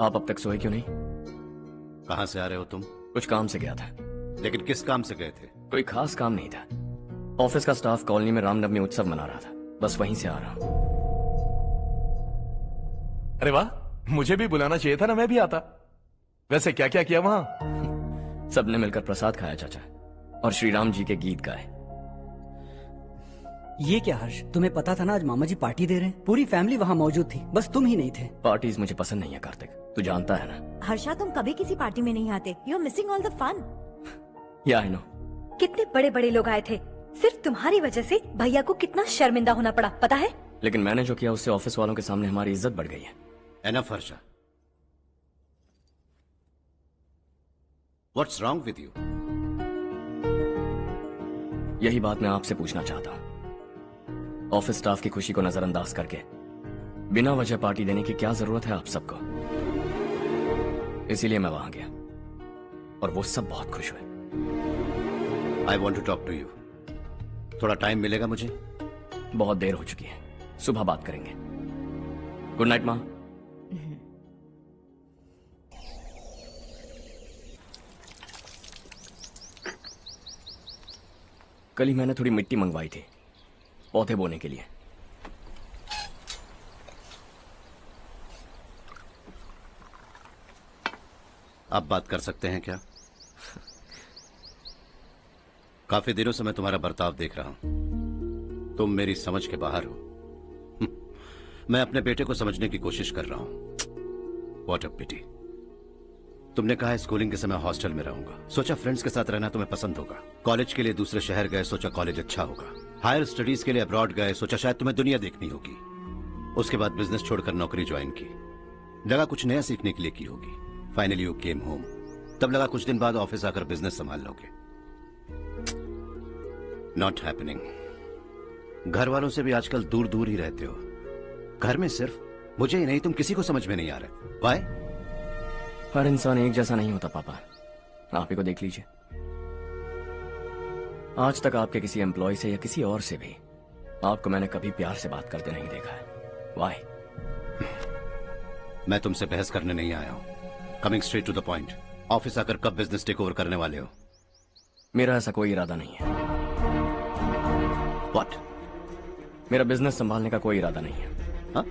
आप अब तक सोए क्यों नहीं? कहां से आ रहे हो तुम? कुछ काम से गया था। लेकिन किस काम से गए थे? कोई खास काम नहीं था। ऑफिस का स्टाफ कॉलोनी में रामनवमी उत्सव मना रहा था, बस वहीं से आ रहा हूं। अरे वाह, मुझे भी बुलाना चाहिए था ना, मैं भी आता। वैसे क्या क्या किया वहां? सबने मिलकर प्रसाद खाया चाचा, और श्री राम जी के गीत गाए। ये क्या हर्ष, तुम्हें पता था ना आज मामा जी पार्टी दे रहे हैं? पूरी फैमिली वहाँ मौजूद थी, बस तुम ही नहीं थे। पार्टीज मुझे पसंद नहीं है कार्तिक, तू जानता है ना। हर्षा, तुम कभी किसी पार्टी में नहीं आते। You are missing all the fun. या आई नो। कितने बड़े बड़े लोग आए थे, सिर्फ तुम्हारी वजह से भैया को कितना शर्मिंदा होना पड़ा, पता है? लेकिन मैंने जो किया उससे ऑफिस वालों के सामने हमारी इज्जत बढ़ गई है। Enough Harsha, what's wrong with you? यही बात मैं आपसे पूछना चाहता हूँ। ऑफिस स्टाफ की खुशी को नजरअंदाज करके बिना वजह पार्टी देने की क्या जरूरत है आप सबको? इसीलिए मैं वहां गया और वो सब बहुत खुश हुए। I want to talk to you. थोड़ा टाइम मिलेगा मुझे? बहुत देर हो चुकी है, सुबह बात करेंगे। गुड नाइट माँ। कल ही मैंने थोड़ी मिट्टी मंगवाई थी पौधे बोने के लिए। आप बात कर सकते हैं क्या? काफी दिनों से मैं तुम्हारा बर्ताव देख रहा हूं। तुम मेरी समझ के बाहर हो। मैं अपने बेटे को समझने की कोशिश कर रहा हूं। व्हाट अ पिटी। तुमने कहा स्कूलिंग के समय हॉस्टल में रहूंगा, सोचा फ्रेंड्स के साथ रहना तुम्हें पसंद होगा। कॉलेज के लिए दूसरे शहर गए, सोचा कॉलेज अच्छा होगा। हायर स्टडीज के लिए अब्रॉड गए, सोचा शायद तुम्हें दुनिया देखनी होगी। उसके बाद बिजनेस छोड़कर नौकरी ज्वाइन की, लगा कुछ नया सीखने के लिए की होगी। फाइनली यू केम होम, तब लगा कुछ दिन बाद ऑफिस आकर बिजनेस संभाल लोगे। Not happening. घर वालों से भी आजकल दूर दूर ही रहते हो। घर में सिर्फ मुझे ही नहीं, तुम किसी को समझ में नहीं आ रहे। वाई? हर इंसान एक जैसा नहीं होता पापा, आप ही को देख लीजिए। आज तक आपके किसी एम्प्लॉय से या किसी और से भी आपको मैंने कभी प्यार से बात करते नहीं देखा है। वाई? मैं तुमसे बहस करने नहीं आया हूं। Coming straight to the point, office आकर कब बिजनेस टेक ओवर करने वाले हो? मेरा ऐसा कोई इरादा नहीं है। व्हाट? मेरा बिजनेस संभालने का कोई इरादा नहीं है। हा?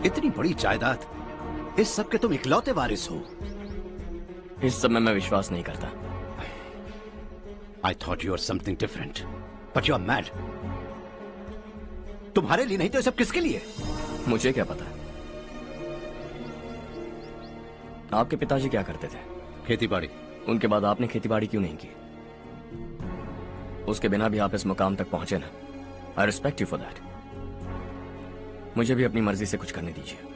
इतनी बड़ी जायदाद, इस सब के तुम इकलौते वारिस हो। इस सब में मैं विश्वास नहीं करता। I thought you were something different, but you are mad. तुम्हारे लिए नहीं तो ये सब किसके लिए? मुझे क्या पता। आपके पिताजी क्या करते थे? खेती बाड़ी। उनके बाद आपने खेती बाड़ी क्यों नहीं की? उसके बिना भी आप इस मुकाम तक पहुंचे ना। I respect you for that. मुझे भी अपनी मर्जी से कुछ करने दीजिए।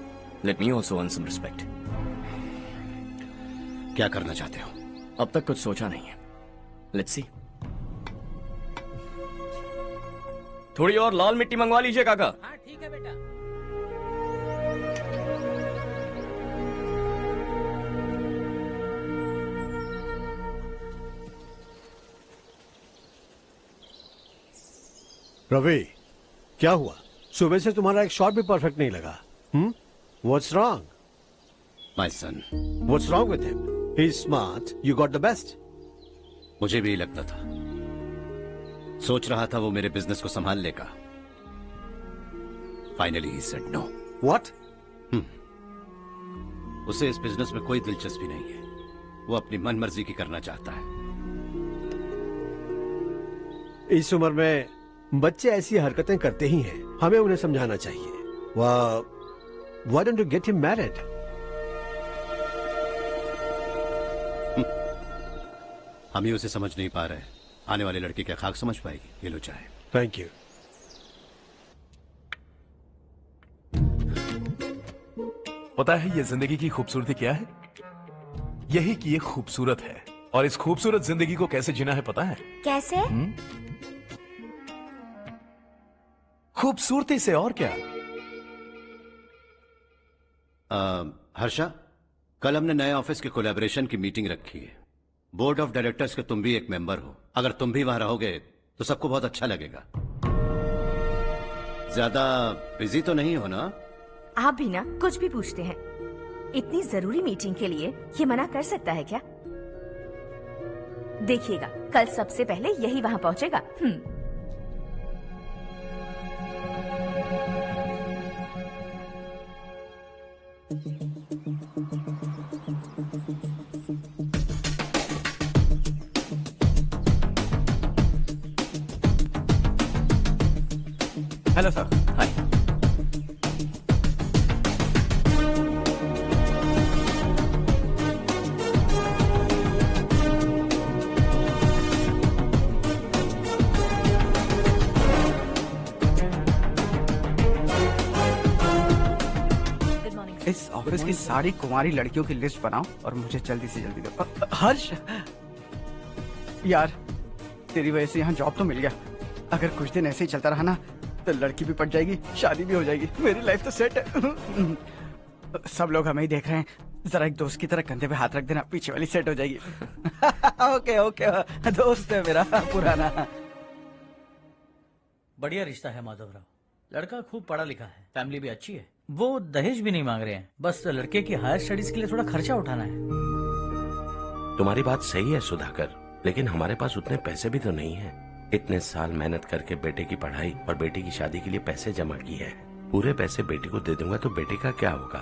Let me also earn some respect. क्या करना चाहते हो? अब तक कुछ सोचा नहीं है। Let's see. थोड़ी और लाल मिट्टी मंगवा लीजिए काका। हाँ ठीक है बेटा। रवि, क्या हुआ? सुबह से तुम्हारा एक शॉट भी परफेक्ट नहीं लगा। What's wrong? My son. What's wrong with him? He's smart. You got the best. मुझे भी लगता था, सोच रहा था वो मेरे बिजनेस को संभाल लेगा। Finally he said no. What? उसे इस बिजनेस में कोई दिलचस्पी नहीं है। वो अपनी मनमर्जी की करना चाहता है। इस उम्र में बच्चे ऐसी हरकतें करते ही हैं, हमें उन्हें समझाना चाहिए। Why don't you get him married? हम ही उसे समझ नहीं पा रहे, आने वाली लड़की क्या खाक समझ पाएगी? ये लो चाहे। Thank you. पता है ये जिंदगी की खूबसूरती क्या है? यही कि ये खूबसूरत है, और इस खूबसूरत जिंदगी को कैसे जीना है पता है? कैसे? खूबसूरती से, और क्या। हर्षा, कल हमने नए ऑफिस के कोलैबोरेशन की मीटिंग रखी है। बोर्ड ऑफ डायरेक्टर्स के तुम भी एक मेंबर हो। अगर तुम भी वहां रहोगे तो सबको बहुत अच्छा लगेगा। ज्यादा बिजी तो नहीं हो ना? आप भी ना कुछ भी पूछते हैं। इतनी जरूरी मीटिंग के लिए ये मना कर सकता है क्या? देखिएगा, कल सबसे पहले यही वहाँ पहुँचेगा। Hello sir. हाय। इस ऑफिस की सारी कुंवारी लड़कियों की लिस्ट बनाओ और मुझे जल्दी से जल्दी दो। हर्ष, यार तेरी वजह से यहाँ जॉब तो मिल गया। अगर कुछ दिन ऐसे ही चलता रहा ना तो लड़की भी पट जाएगी, शादी भी हो जाएगी, मेरी लाइफ तो सेट है। सब लोग हमें ही देख रहे हैं, जरा एक दोस्त की तरह कंधे पे हाथ रख देना, पीछे वाली सेट हो जाएगी। ओके ओके, दोस्त है मेरा पुराना। बढ़िया रिश्ता है माधवराव। लड़का खूब पढ़ा लिखा है, फैमिली भी अच्छी है। वो दहेज भी नहीं मांग रहे हैं, बस लड़के की हायर स्टडीज के लिए थोड़ा खर्चा उठाना है। तुम्हारी बात सही है सुधाकर, लेकिन हमारे पास उतने पैसे भी तो नहीं है। इतने साल मेहनत करके बेटे की पढ़ाई और बेटे की शादी के लिए पैसे जमा किए हैं। पूरे पैसे बेटे को दे दूंगा तो बेटे का क्या होगा?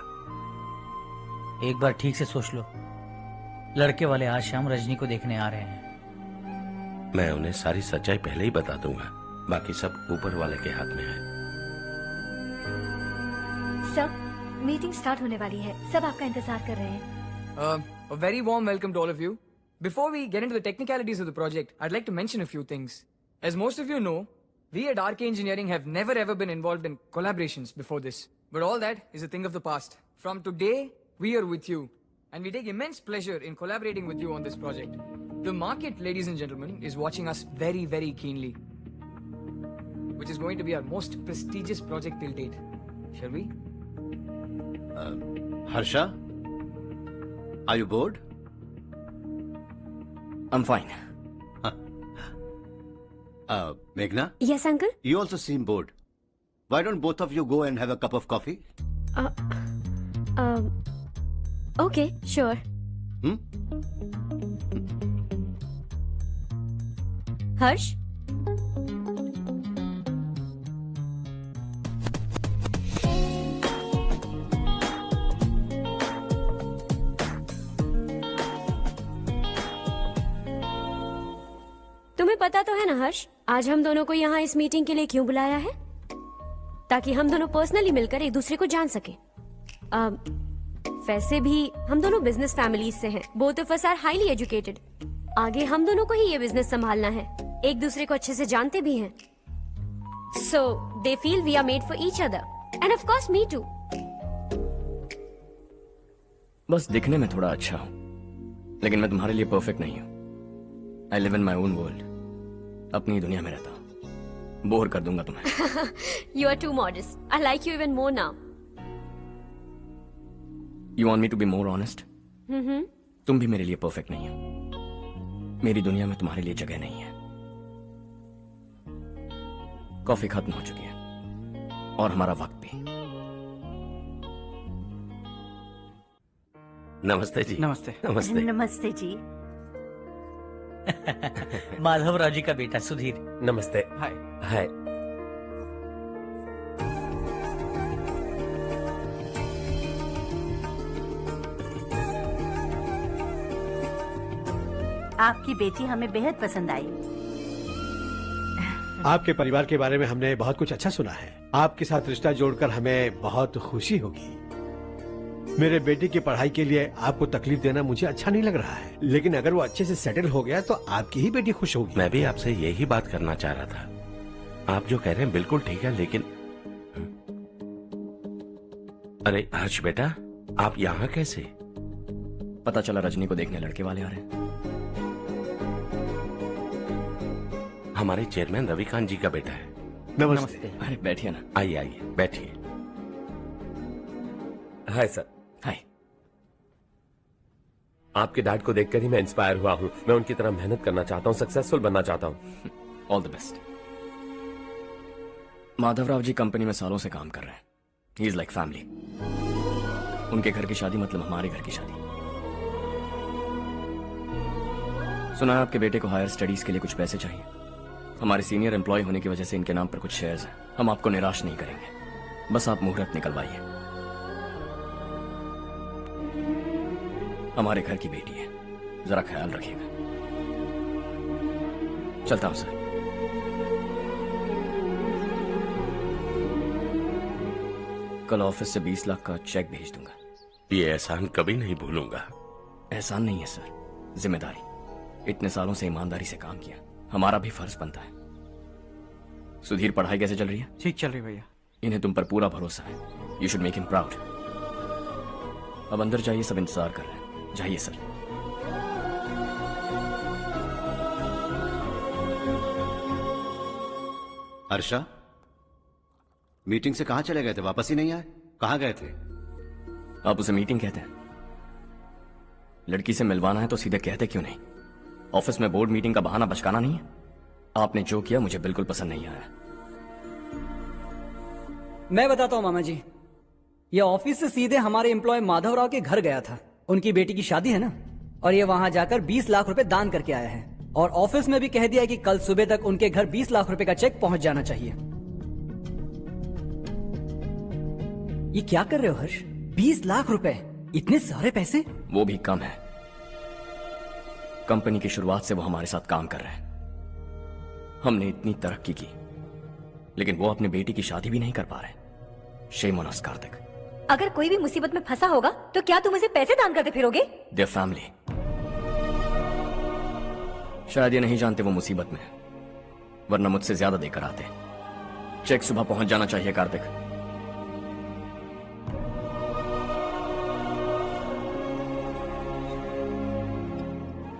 एक बार ठीक से सोच लो। लड़के वाले आज शाम रजनी को देखने आ रहे हैं। मैं उन्हें सारी सच्चाई पहले ही बता दूंगा, बाकी सब ऊपर वाले के हाथ में है। सर, मीटिंग स्टार्ट होने वाली है, सब आपका इंतजार कर रहे हैं। A very warm welcome to all of you. Before we get into the technicalities of the project, I'd like to mention a few things. As most of you know, we at RK Engineering have never ever been involved in collaborations before this. But all that is a thing of the past. From today, we are with you. And we take immense pleasure in collaborating with you on this project. The market, ladies and gentlemen, is watching us very, very keenly. Which is going to be our most prestigious project till date. Shall we? Harsha, are you bored? I'm fine. Meghna? Yes uncle. You also seem bored. Why don't both of you go and have a cup of coffee? Okay sure. Harsh, तुम्हें पता तो है ना हर्ष, आज हम दोनों को यहाँ इस मीटिंग के लिए क्यों बुलाया है? ताकि हम दोनों पर्सनली मिलकर एक दूसरे को जान सके। वैसे भी हम दोनों बिजनेस फैमिलीज से हैं। Both of us are highly educated. आगे हम दोनों को ही ये बिजनेस संभालना है, एक दूसरे को अच्छे से जानते भी हैं। So they feel we are made for each other and of course me too. बस दिखने में थोड़ा अच्छा हूं, लेकिन मैं तुम्हारे लिए परफेक्ट नहीं हूं। I live in my own world, अपनी दुनिया में रहता हूं। बोर कर दूंगा तुम्हें। You are too modest. I like you even more now. You want me to be more honest? तुम भी मेरे लिए परफेक्ट नहीं हो। मेरी दुनिया में तुम्हारे लिए जगह नहीं है। कॉफी खत्म हो चुकी है और हमारा वक्त भी। नमस्ते जी। नमस्ते। नमस्ते। नमस्ते जी। माधवराव जी का बेटा सुधीर। नमस्ते। हाय। हाय। आपकी बेटी हमें बेहद पसंद आई। आपके परिवार के बारे में हमने बहुत कुछ अच्छा सुना है। आपके साथ रिश्ता जोड़कर हमें बहुत खुशी होगी। मेरे बेटे की पढ़ाई के लिए आपको तकलीफ देना मुझे अच्छा नहीं लग रहा है, लेकिन अगर वो अच्छे से सेटल हो गया तो आपकी ही बेटी खुश होगी। मैं भी आपसे यही बात करना चाह रहा था। आप जो कह रहे हैं बिल्कुल ठीक है, लेकिन अरे हर्ष बेटा, आप यहाँ कैसे? पता चला रजनी को देखने लड़के वाले आ रहे हैं। हमारे चेयरमैन रविकांत जी का बेटा है। नमस्ते। अरे बैठिए ना। आइए आइए बैठिए। Hi sir. हाय। आपके डैड को देखकर ही मैं इंस्पायर हुआ हूँ। मैं उनकी तरह मेहनत करना चाहता हूँ, सक्सेसफुल बनना चाहता हूँ। All the best. Madhavrao ji company में सालों से काम कर रहे हैं। He is like family. उनके घर की शादी मतलब हमारे घर की शादी। सुना है आपके बेटे को हायर स्टडीज के लिए कुछ पैसे चाहिए। हमारे सीनियर एम्प्लॉय होने की वजह से इनके नाम पर कुछ शेयर्स हैं। हम आपको निराश नहीं करेंगे, बस आप मुहूर्त निकलवाइए। हमारे घर की बेटी है, जरा ख्याल रखिएगा। चलता हूं सर। कल ऑफिस से 20 लाख का चेक भेज दूंगा। ये एहसान कभी नहीं भूलूंगा। एहसान नहीं है सर, जिम्मेदारी। इतने सालों से ईमानदारी से काम किया, हमारा भी फर्ज बनता है। सुधीर, पढ़ाई कैसे चल रही है? ठीक चल रही भैया। इन्हें तुम पर पूरा भरोसा है। You should make him proud. अब अंदर जाइए, सब इंतजार कर रहे हैं। जाइए सर। हर्षा, मीटिंग से कहां चले गए थे? वापस ही नहीं आए? कहां गए थे? आप उसे मीटिंग कहते हैं? लड़की से मिलवाना है तो सीधे कहते क्यों नहीं? ऑफिस में बोर्ड मीटिंग का बहाना बचकाना नहीं है। आपने जो किया मुझे बिल्कुल पसंद नहीं आया। मैं बताता हूँ मामा जी, ये ऑफिस से सीधे हमारे एम्प्लॉय माधवराव के घर गया था। उनकी बेटी की शादी है ना, और ये वहां जाकर 20 लाख रुपए दान करके आया है। और ऑफिस में भी कह दिया कि कल सुबह तक उनके घर 20 लाख रुपए का चेक पहुंच जाना चाहिए। ये क्या कर रहे हो हर्ष? 20 लाख रुपए, इतने सारे पैसे? वो भी कम है। कंपनी की शुरुआत से वो हमारे साथ काम कर रहे हैं। हमने इतनी तरक्की की, लेकिन वो अपनी बेटी की शादी भी नहीं कर पा रहे। Shame on us Kartik. अगर कोई भी मुसीबत में फंसा होगा तो क्या तुम उसे पैसे दान करते फिरोगे? Their family. शायद ये नहीं जानते वो मुसीबत में, वरना मुझसे ज्यादा देकर आते। चेक सुबह पहुंच जाना चाहिए कार्तिक।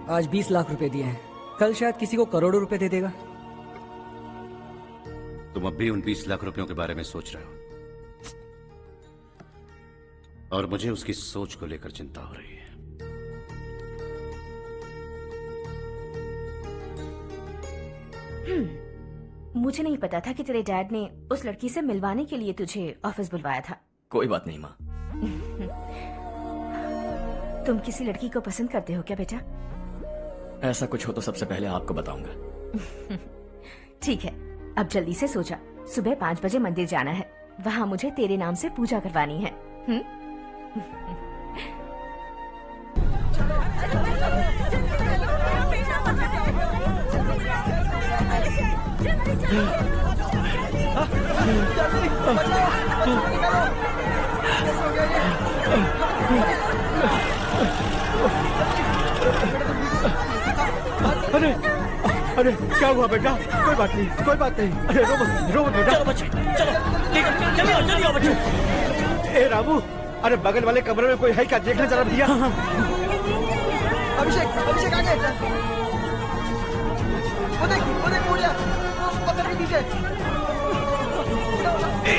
आज 20 लाख रुपए दिए हैं, कल शायद किसी को करोड़ों रुपए दे देगा। तुम अब भी उन 20 लाख रुपयों के बारे में सोच रहे हो, और मुझे उसकी सोच को लेकर चिंता हो रही है। मुझे नहीं पता था कि तेरे डैड ने उस लड़की से मिलवाने के लिए तुझे ऑफिस बुलवाया था। कोई बात नहीं माँ। तुम किसी लड़की को पसंद करते हो क्या बेटा? ऐसा कुछ हो तो सबसे पहले आपको बताऊंगा। ठीक है, अब जल्दी से सो जा। सुबह 5 बजे मंदिर जाना है, वहाँ मुझे तेरे नाम से पूजा करवानी है। अरे अरे क्या हुआ बेटा? कोई बात नहीं, कोई बात नहीं। अरे रो मत बेटा। चलो बच्चे, चलो जल्दी आओ बच्चे। ए रामू, अरे बगल वाले कमरे में कोई है क्या? देखना जरा भैया। अभिषेक, अभिषेक आ गए। वो देख उड़ गया, वो पत्थर के नीचे।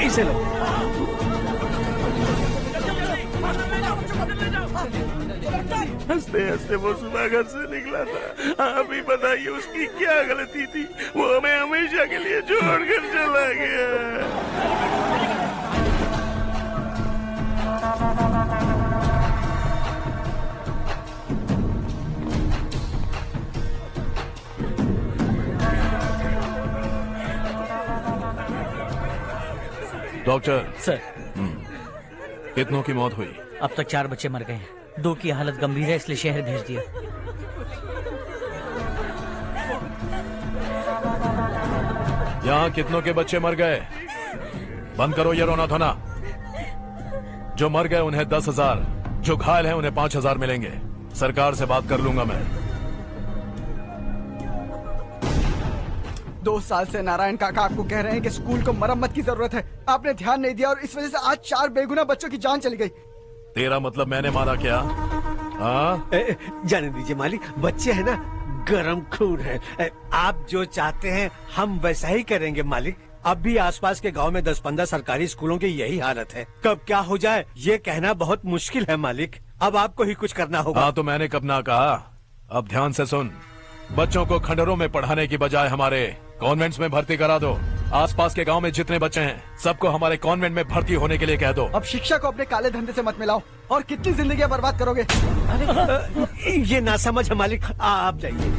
इसे लो। हंसते हंसते वो सुबह घर से निकला था। आप ही बताइए उसकी क्या गलती थी? वो हमें हमेशा के लिए छोड़कर चला गया। डॉक्टर सर, कितनों की मौत हुई? अब तक 4 बच्चे मर गए हैं, 2 की हालत गंभीर है, इसलिए शहर भेज दिया। यहाँ कितनों के बच्चे मर गए? बंद करो ये रोना धोना। जो मर गए उन्हें 10,000, जो घायल हैं उन्हें 5,000 मिलेंगे। सरकार से बात कर लूंगा मैं। 2 साल से नारायण काका आपको कह रहे हैं कि स्कूल को मरम्मत की जरूरत है। आपने ध्यान नहीं दिया और इस वजह से आज 4 बेगुनाह बच्चों की जान चली गई। तेरा मतलब मैंने मारा क्या? हाँ, जाने दीजिए मालिक, बच्चे हैं ना, गरम खून है। आप जो चाहते हैं हम वैसा ही करेंगे मालिक। अब भी आसपास के गांव में 10-15 सरकारी स्कूलों की यही हालत है। कब क्या हो जाए ये कहना बहुत मुश्किल है मालिक। अब आपको ही कुछ करना होगा। हाँ तो मैंने कब ना कहा। अब ध्यान से सुन, बच्चों को खंडरों में पढ़ाने की बजाय हमारे कॉन्वेंट्स में भर्ती करा दो। आसपास के गांव में जितने बच्चे हैं सबको हमारे कॉन्वेंट में भर्ती होने के लिए कह दो। अब शिक्षा को अपने काले धंधे से मत मिलाओ। और कितनी जिंदगियां बर्बाद करोगे? ये ना समझ है मालिक, आप जाइए।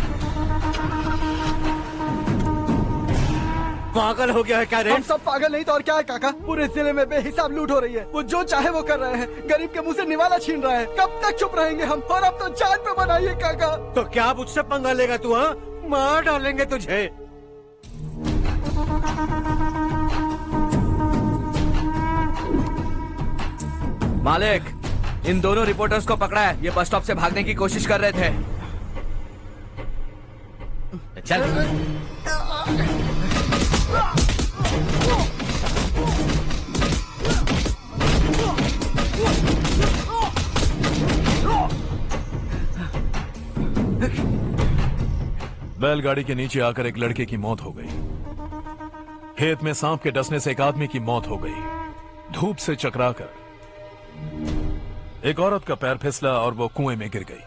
पागल हो गया है क्या रे? हम सब पागल नहीं तो और क्या है काका? पूरे जिले में बेहिसाब लूट हो रही है। वो जो चाहे वो कर रहे हैं, गरीब के मुंह से निवाला छीन रहा है। कब तक चुप रहेंगे हम? और अब तो जान पे बनाइए काका। तो क्या मुझसे पंगा लेगा तू? हाँ, मार डालेंगे तुझे। मालिक, इन दोनों रिपोर्टर्स को पकड़ा है। ये बस स्टॉप से भागने की कोशिश कर रहे थे। चल। बैलगाड़ी के नीचे आकर एक लड़के की मौत हो गई। खेत में सांप के डसने से एक आदमी की मौत हो गई। धूप से चकराकर एक औरत का पैर फिसला और वो कुएं में गिर गई।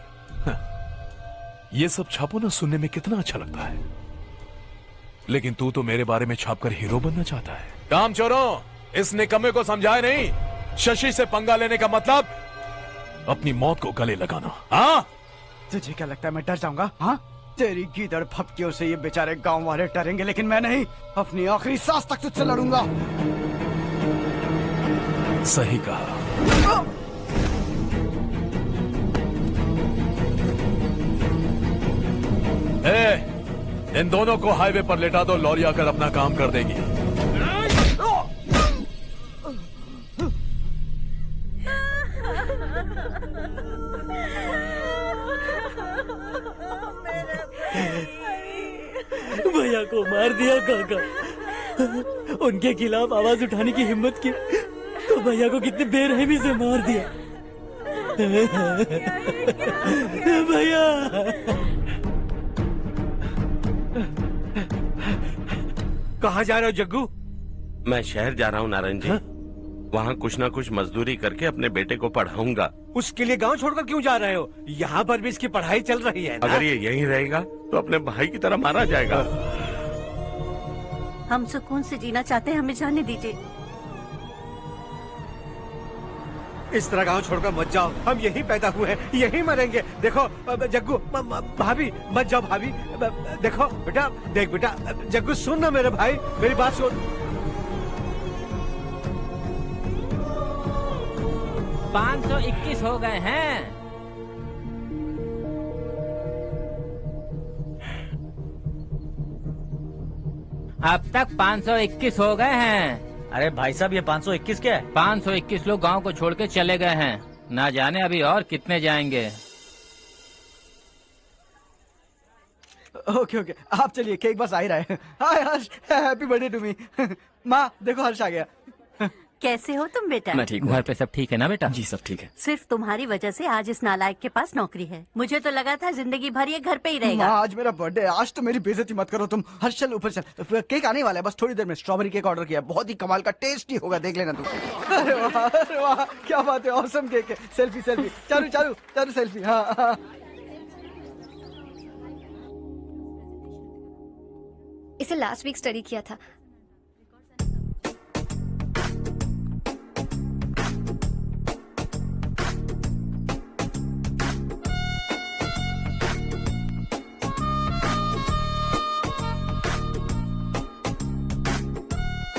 ये सब छापो ना, सुनने में कितना अच्छा लगता है, लेकिन तू तो मेरे बारे में छापकर हीरो बनना चाहता है। काम चोरों, इस निकम्मे को समझाए नहीं। शशि से पंगा लेने का मतलब अपनी मौत को गले लगाना। हाँ, तुझे क्या लगता है मैं डर जाऊंगा? हाँ, तेरी गीदड़ फपकियों से ये बेचारे गांव वाले डरेंगे, लेकिन मैं नहीं। अपनी आखिरी सांस तक तुझसे लड़ूंगा। सही कहा। इन दोनों को हाईवे पर लेटा दो, लॉरी आकर अपना काम कर देगी। भैया को मार दिया काका। उनके खिलाफ आवाज उठाने की हिम्मत की तो भैया को कितने बेरहमी से मार दिया। भैया कहाँ जा रहे हो जग्गू? मैं शहर जा रहा हूँ नारायण जी। वहाँ कुछ ना कुछ मजदूरी करके अपने बेटे को पढ़ाऊंगा। उसके लिए गांव छोड़कर क्यों जा रहे हो? यहाँ पर भी इसकी पढ़ाई चल रही है ना? अगर ये यहीं रहेगा तो अपने भाई की तरह मारा जाएगा। हम सुकून से जीना चाहते हैं, हमें जाने दीजिए। इस तरह गांव छोड़कर मत जाओ, हम यहीं पैदा हुए हैं, यहीं मरेंगे। देखो जग्गू, भाभी मत जाओ भाभी। देखो बेटा, देख बेटा, जग्गू सुन ना मेरे भाई, मेरी बात सुन। 521 हो गए हैं। अब तक 521 हो गए हैं। अरे भाई साहब, ये 521 क्या है? 521 लोग गांव को छोड़ के चले गए हैं। ना जाने अभी और कितने जाएंगे। ओके ओके, आप चलिए, केक बस आ ही रहा है। हाय हर्ष, हैप्पी बर्थडे टू मी। माँ देखो, हर्ष आ गया। कैसे हो तुम बेटा? मैं ठीक हूँ। घर पे सब ठीक है ना बेटा? जी सब ठीक है। सिर्फ तुम्हारी वजह से आज इस नालायक के पास नौकरी है। मुझे तो लगा था जिंदगी भर ये घर पे ही रहेगा। माँ, आज मेरा बर्थडे, आज तो मेरी बेइज्जती मत करो तुम। हर्ष चल ऊपर चल, केक आने वाला है बस थोड़ी देर में। स्ट्रॉबेरी केक ऑर्डर किया, बहुत ही कमाल का, टेस्टी होगा, देख लेना तू। अरे वाह, क्या बात है, ऑसम केक है। Selfie selfie, Charu Charu Charu selfie. हाँ हाँ। इसे लास्ट वीक स्टडी किया था।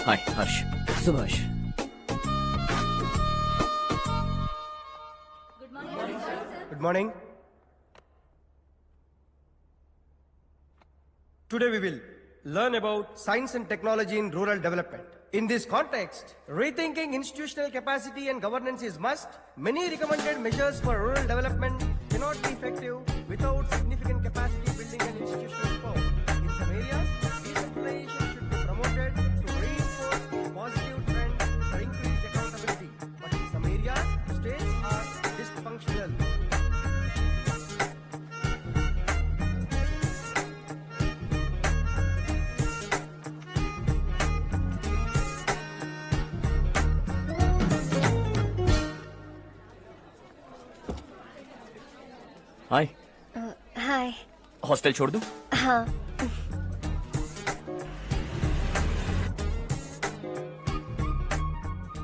हाय हर्ष। Subhash. Good morning. Today we will learn about science and technology in rural development. In this context, rethinking institutional capacity and governance is must. Many recommended measures for rural development cannot be effective without significant capacity building and institutional support. In some areas, decentralization should be promoted to reinforce positive trends for increased accountability. But in some areas, states are dysfunctional. Hi. Hi. Hostel छोड़ दूं? हाँ।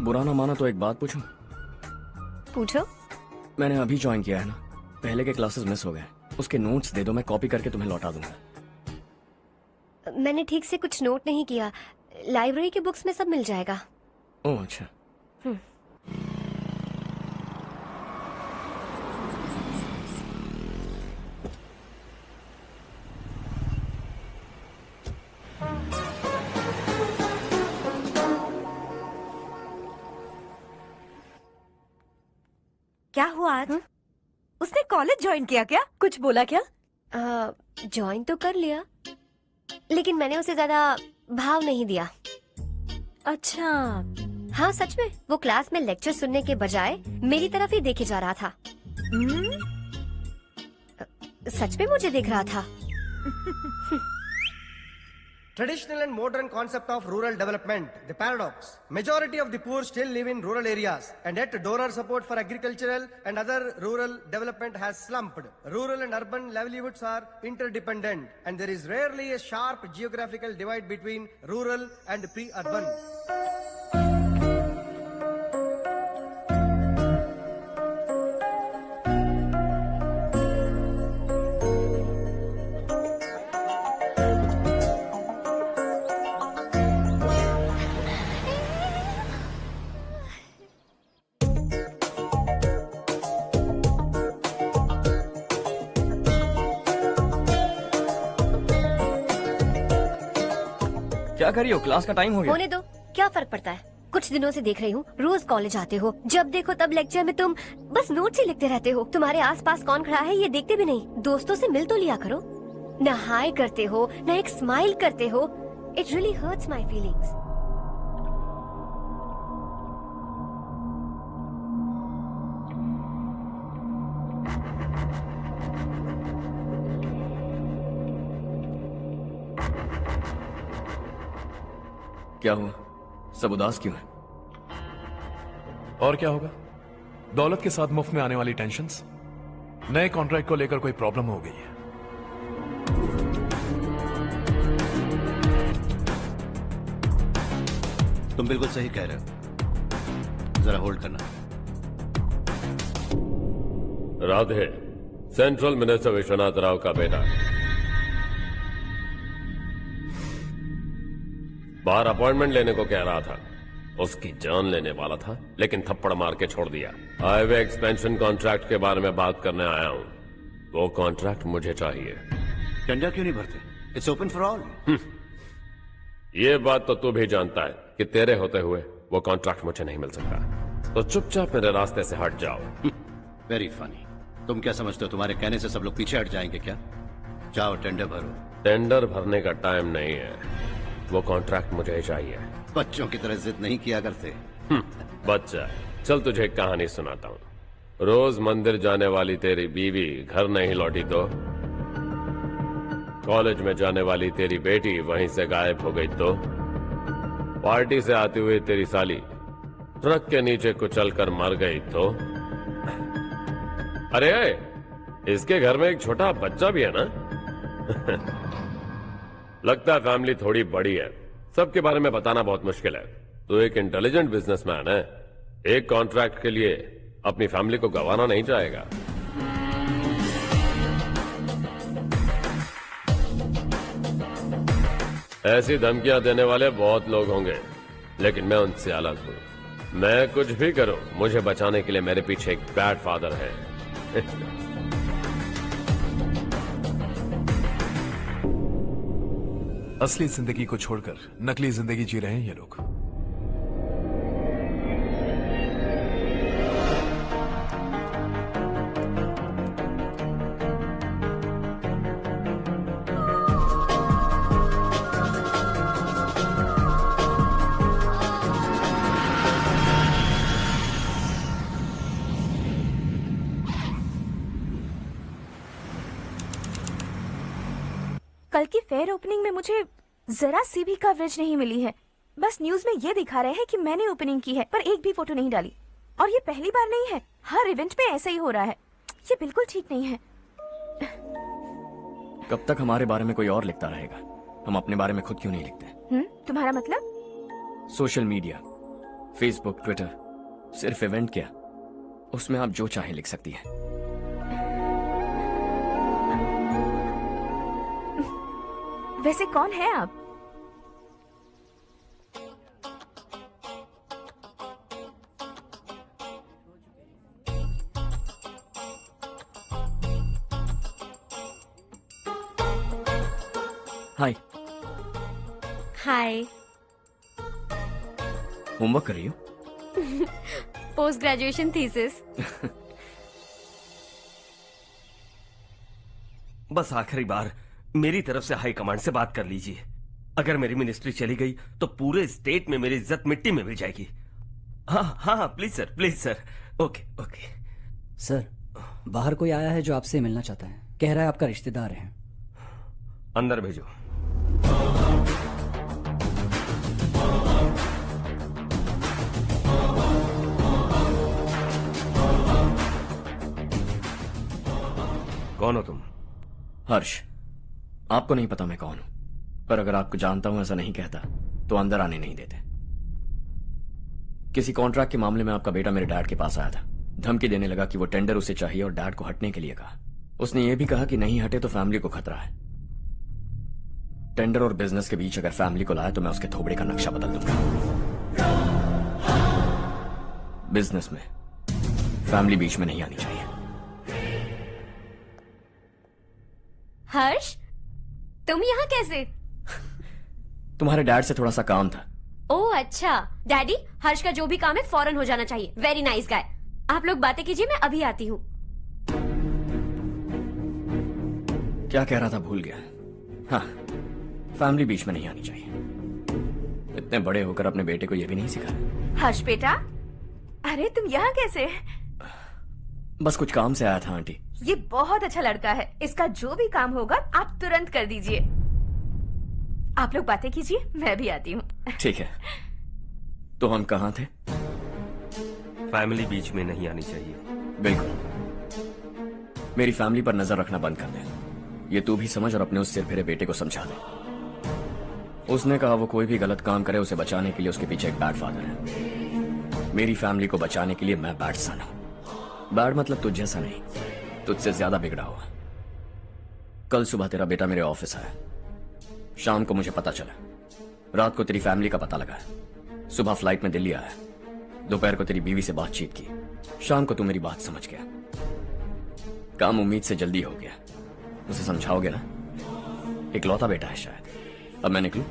बुरा ना माना तो एक बात पूछूं? पूछो। मैंने अभी ज्वाइन किया है ना, पहले के क्लासेस मिस हो गए। उसके नोट्स दे दो, मैं कॉपी करके तुम्हें लौटा दूंगा। मैंने ठीक से कुछ नोट नहीं किया। लाइब्रेरी के बुक्स में सब मिल जाएगा। ओह अच्छा। क्या हुआ आज? उसने कॉलेज ज्वाइन किया क्या? कुछ बोला क्या? ज्वाइन तो कर लिया, लेकिन मैंने उसे ज्यादा भाव नहीं दिया। अच्छा। हाँ सच में, वो क्लास में लेक्चर सुनने के बजाय मेरी तरफ ही देखे जा रहा था। सच में मुझे देख रहा था। Traditional and modern concept of rural development, the paradox. Majority of the poor still live in rural areas, and yet donor support for agricultural and other rural development has slumped. Rural and urban livelihoods are interdependent, and there is rarely a sharp geographical divide between rural and pre-urban. क्या कर रही हो? Class का time हो गया। होने दो, क्या फर्क पड़ता है। कुछ दिनों से देख रही हूँ, रोज कॉलेज आते हो, जब देखो तब लेक्चर में तुम बस नोट्स ही लिखते रहते हो। तुम्हारे आसपास कौन खड़ा है ये देखते भी नहीं। दोस्तों से मिल तो लिया करो। न हाय करते हो, न एक स्माइल करते हो। It really hurts my feelings. क्या हुआ? सब उदास क्यों है? और क्या होगा? दौलत के साथ मुफ्त में आने वाली टेंशन्स। नए कॉन्ट्रैक्ट को लेकर कोई प्रॉब्लम हो गई है। तुम बिल्कुल सही कह रहे हो। जरा होल्ड करना। राधे, सेंट्रल मिनिस्टर विश्वनाथ राव का बेटा। बाहर अपॉइंटमेंट लेने को कह रहा था। उसकी जान लेने वाला था, लेकिन थप्पड़ मार के छोड़ दिया। हाईवे एक्सपेंशन कॉन्ट्रैक्ट के बारे में बात करने आया हूं। वो कॉन्ट्रैक्ट मुझे चाहिए। टेंडर क्यों नहीं भरते? It's open for all. ये बात तो तू भी जानता है कि तेरे होते हुए वो कॉन्ट्रैक्ट मुझे नहीं मिल सकता। तो चुपचाप मेरे रास्ते से हट जाओ। Very funny. तुम क्या समझते हो तुम्हारे कहने से सब लोग पीछे हट जाएंगे क्या? जाओ टेंडर भरो। टेंडर भरने का टाइम नहीं है। वो कॉन्ट्रैक्ट मुझे चाहिए। बच्चों की तरह जिद नहीं किया करते। बच्चा, चल तुझे एक कहानी सुनाता हूँ। रोज मंदिर जाने वाली तेरी बीवी घर नहीं लौटी तो, कॉलेज में जाने वाली तेरी बेटी वहीं से गायब हो गई तो, पार्टी से आती हुई तेरी साली ट्रक के नीचे कुचलकर मर गई तो। अरे इसके घर में एक छोटा बच्चा भी है ना। लगता है फैमिली थोड़ी बड़ी है। सबके बारे में बताना बहुत मुश्किल है। तो एक इंटेलिजेंट बिजनेसमैन है, एक कॉन्ट्रैक्ट के लिए अपनी फैमिली को गंवाना नहीं चाहेगा। ऐसी धमकियां देने वाले बहुत लोग होंगे, लेकिन मैं उनसे अलग हूं। मैं कुछ भी करूं, मुझे बचाने के लिए मेरे पीछे एक बैड फादर है। असली जिंदगी को छोड़कर नकली जिंदगी जी रहे हैं ये लोग। कल की फेयर ओपनिंग में मुझे जरा सी भी कवरेज नहीं मिली है। बस न्यूज में ये दिखा रहे हैं कि मैंने ओपनिंग की है, पर एक भी फोटो नहीं डाली। और ये पहली बार नहीं है, हर इवेंट में ऐसा ही हो रहा है। ये बिल्कुल ठीक नहीं है। कब तक हमारे बारे में कोई और लिखता रहेगा? हम अपने बारे में खुद क्यों नहीं लिखते? तुम्हारा मतलब? सोशल मीडिया, फेसबुक, ट्विटर, सिर्फ इवेंट क्या, उसमें आप जो चाहें लिख सकती हैं। वैसे कौन है आप? हाय। हाय। होमवर्क कर रही हो? Post graduation thesis. बस आखिरी बार मेरी तरफ से हाई कमांड से बात कर लीजिए। अगर मेरी मिनिस्ट्री चली गई तो पूरे स्टेट में मेरी इज्जत मिट्टी में मिल जाएगी। हाँ हाँ please sir, please sir. Okay okay. Sir, बाहर कोई आया है जो आपसे मिलना चाहता है। कह रहा है आपका रिश्तेदार है। अंदर भेजो। कौन हो तुम? हर्ष। आपको नहीं पता मैं कौन हूं, पर अगर आपको जानता हूं ऐसा नहीं कहता तो अंदर आने नहीं देते। किसी कॉन्ट्रैक्ट के मामले में आपका बेटा मेरे डैड के पास आया था। धमकी देने लगा कि वो टेंडर उसे चाहिए और डैड को हटने के लिए कहा। उसने ये भी कहा कि नहीं हटे तो फैमिली को खतरा है। टेंडर और बिजनेस के बीच अगर फैमिली को लाया तो मैं उसके थोबड़े का नक्शा बदल दूंगा। बिजनेस में फैमिली बीच में नहीं आनी चाहिए। हर्ष, तुम यहाँ कैसे? तुम्हारे डैड से थोड़ा सा काम था। ओह अच्छा। डैडी, हर्ष का जो भी काम है फौरन हो जाना चाहिए। Very nice guy. आप लोग बातें कीजिए, मैं अभी आती हूँ। क्या कह रहा था भूल गया। हाँ, फैमिली बीच में नहीं आनी चाहिए। इतने बड़े होकर अपने बेटे को यह भी नहीं सिखाया। हर्ष बेटा, अरे तुम यहाँ कैसे? बस कुछ काम से आया था आंटी। ये बहुत अच्छा लड़का है। इसका जो भी काम होगा आप तुरंत कर दीजिए। आप लोग बातें कीजिए, मैं भी आती हूँ। ठीक है। तो हम कहाँ थे? फैमिली बीच में नहीं आनी चाहिए। बिल्कुल। मेरी फैमिली पर नजर रखना बंद कर दे। ये तू भी समझ और अपने उस सिर फेरे बेटे को समझा दे। उसने कहा वो कोई भी गलत काम करे उसे बचाने के लिए उसके पीछे एक बैड फादर है। मेरी फैमिली को बचाने के लिए मैं बैड सन हूं। बैड मतलब तुझ जैसा नहीं, तुझसे ज्यादा बिगड़ा हुआ। कल सुबह तेरा बेटा मेरे ऑफिस आया। शाम को मुझे पता चला। रात को तेरी फैमिली का पता लगा। सुबह फ्लाइट में दिल्ली आया। दोपहर को तेरी बीवी से बातचीत की। शाम को तू मेरी बात समझ गया। काम उम्मीद से जल्दी हो गया। उसे समझाओगे ना? इकलौता बेटा है शायद। अब मैं निकलूं,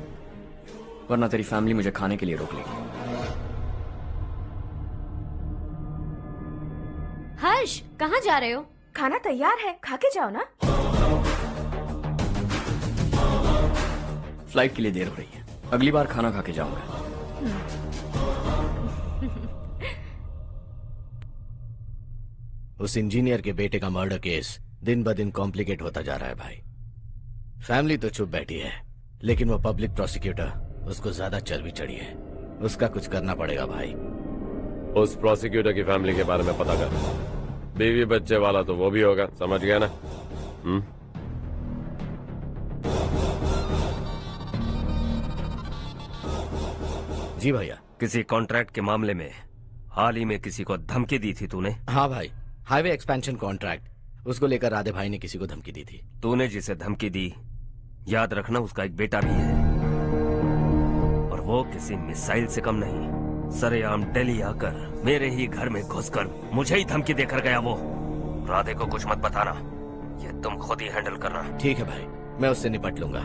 वरना तेरी फैमिली मुझे खाने के लिए रोक लेगी। हर्ष, कहाँ जा रहे हो? खाना तैयार है, खा के जाओ ना। फ्लाइट के लिए देर हो रही है। अगली बार खाना खा के जाऊंगा। उस इंजीनियर के बेटे का मर्डर केस दिन ब दिन कॉम्प्लिकेट होता जा रहा है भाई। फैमिली तो चुप बैठी है, लेकिन वो पब्लिक प्रोसिक्यूटर उसको ज्यादा चर्बी चढ़ी है। उसका कुछ करना पड़ेगा भाई। उस प्रोसिक्यूटर की फैमिली के बारे में पता कर। बीवी बच्चे वाला तो वो भी होगा, समझ गया ना? जी भैया। किसी कॉन्ट्रैक्ट के मामले में हाल ही में किसी को धमकी दी थी तूने? हाँ भाई, हाईवे एक्सपेंशन कॉन्ट्रैक्ट, उसको लेकर राधे भाई ने किसी को धमकी दी थी। तूने जिसे धमकी दी, याद रखना उसका एक बेटा भी है, और वो किसी मिसाइल से कम नहीं। सरेआम दिल्ली आकर मेरे ही घर में घुसकर मुझे ही धमकी देकर गया वो। राधे को कुछ मत बताना, ये तुम खुद ही हैंडल करना। ठीक है भाई, मैं उससे निपट लूंगा।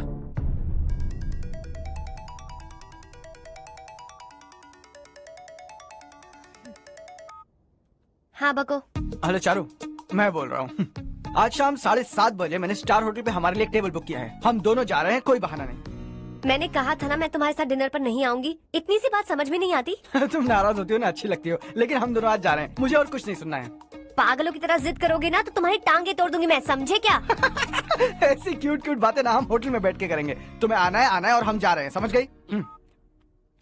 हाँ बको। हेलो चारू, मैं बोल रहा हूँ। आज शाम 7:30 बजे मैंने स्टार होटल पे हमारे लिए एक टेबल बुक किया है। हम दोनों जा रहे हैं, कोई बहाना नहीं। मैंने कहा था ना मैं तुम्हारे साथ डिनर पर नहीं आऊंगी। इतनी सी बात समझ में नहीं आती? तुम नाराज होती हो ना, अच्छी लगती हो, लेकिन हम दोनों आज जा रहे हैं। मुझे और कुछ नहीं सुनना है। पागलों की तरह जिद करोगे ना तो तुम्हारी टांगे तोड़ दूंगी मैं, समझे क्या? ऐसी क्यूट क्यूट बातें ना हम होटल में बैठ के करेंगे। तुम्हें आना है और हम जा रहे हैं, समझ गई?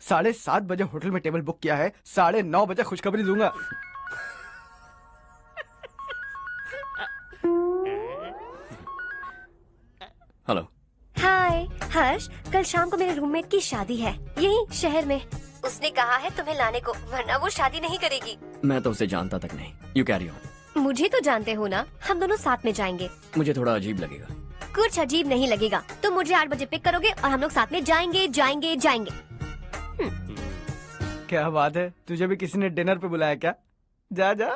7:30 बजे होटल में टेबल बुक किया है, 9:30 बजे खुशखबरी दूंगा। हेलो। हाय हर्ष, कल शाम को मेरे रूममेट की शादी है, यही शहर में। उसने कहा है तुम्हें लाने को, वरना वो शादी नहीं करेगी। मैं तो उसे जानता तक नहीं। You carry on. मुझे तो जानते हो ना, हम दोनों साथ में जाएंगे। मुझे थोड़ा अजीब लगेगा। कुछ अजीब नहीं लगेगा। तुम मुझे 8 बजे पिक करोगे और हम लोग साथ में जाएंगे जाएंगे जाएंगे। क्या बात है, तुझे भी किसी ने डिनर पे बुलाया क्या? जा जा।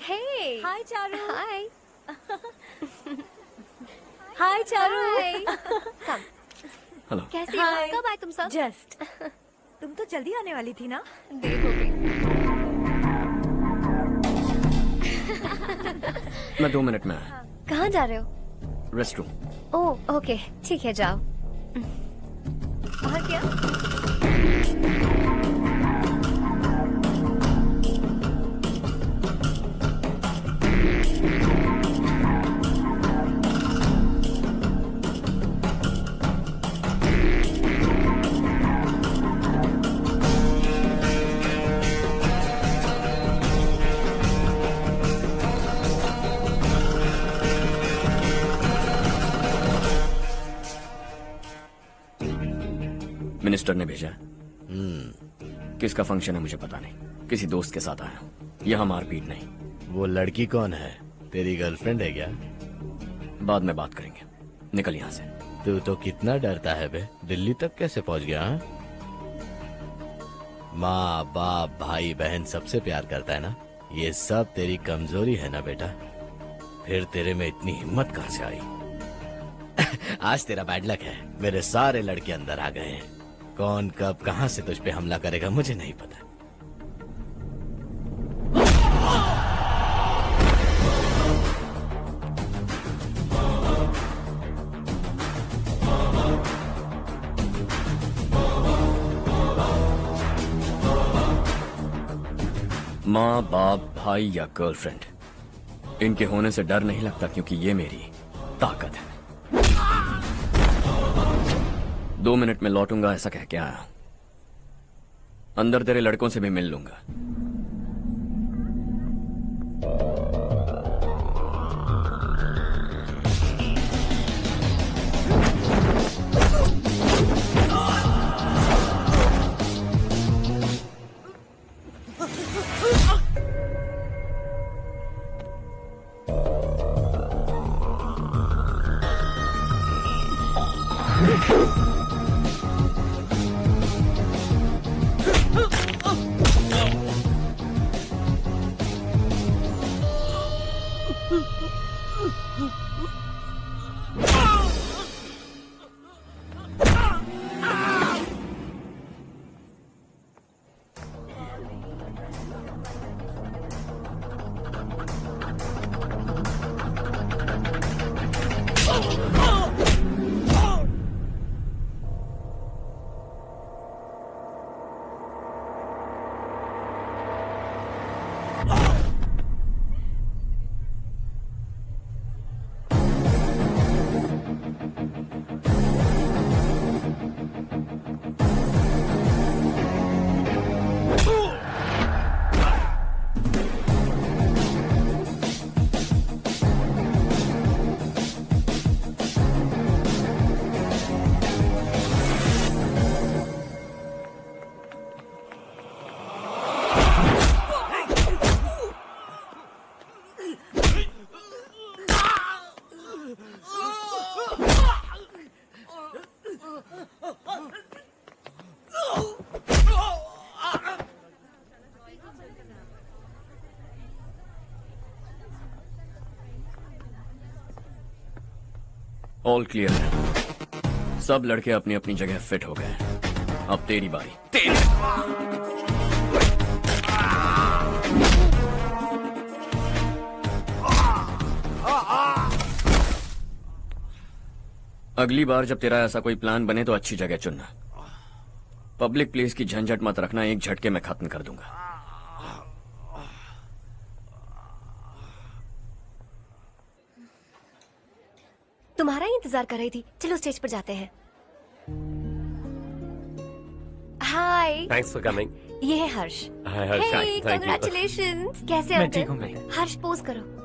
Hey. Hi, Charu. Hi. Hi, Charu. Hi. Come. Hello. कैसी हो? कब आए तुम सब? जस्ट। तुम तो जल्दी आने वाली थी ना? देर हो गई। मैं 2 मिनट में आया। कहाँ जा रहे हो? Rest room. ओह ओके, ठीक है जाओ। वहाँ क्या? मिनिस्टर ने भेजा है। किसका फंक्शन है मुझे पता नहीं। किसी दोस्त के साथ आया हूँ। यहाँ मारपीट नहीं। वो लड़की कौन है? तेरी गर्लफ्रेंड है क्या? बाद में बात करेंगे। निकल यहाँ से। तू तो कितना डरता है बे। दिल्ली तक कैसे पहुँच गया? हाँ? माँ बाप भाई बहन सबसे प्यार करता है ना? ये सब तेरी कमजोरी है ना बेटा? फिर तेरे में इतनी हिम्मत कहाँ से आई? आज तेरा बैड लक है। मेरे सारे लड़के अंदर आ गए हैं। कौन कब कहां से तुझ पे हमला करेगा मुझे नहीं पता। माँ बाप भाई या गर्लफ्रेंड, इनके होने से डर नहीं लगता क्योंकि ये मेरी ताकत है। 2 मिनट में लौटूंगा ऐसा कह के आया। अंदर तेरे लड़कों से भी मिल लूंगा। ऑल क्लियर है। सब लड़के अपनी अपनी जगह फिट हो गए। अब तेरी बारी। तेरी अगली बार जब तेरा ऐसा कोई प्लान बने तो अच्छी जगह चुनना। पब्लिक प्लेस की झंझट मत रखना, एक झटके में खत्म कर दूंगा। तुम्हारा ही इंतजार कर रही थी। चलो स्टेज पर जाते हैं। हाय, थैंक्स फॉर कमिंग। ये है हर्ष। हाय हर्ष, हे, थैंक यू। कांग्रेचुलेशंस। कैसे हो मैं अंकल? ठीक हूँ बेटा। हर्ष पोज करो।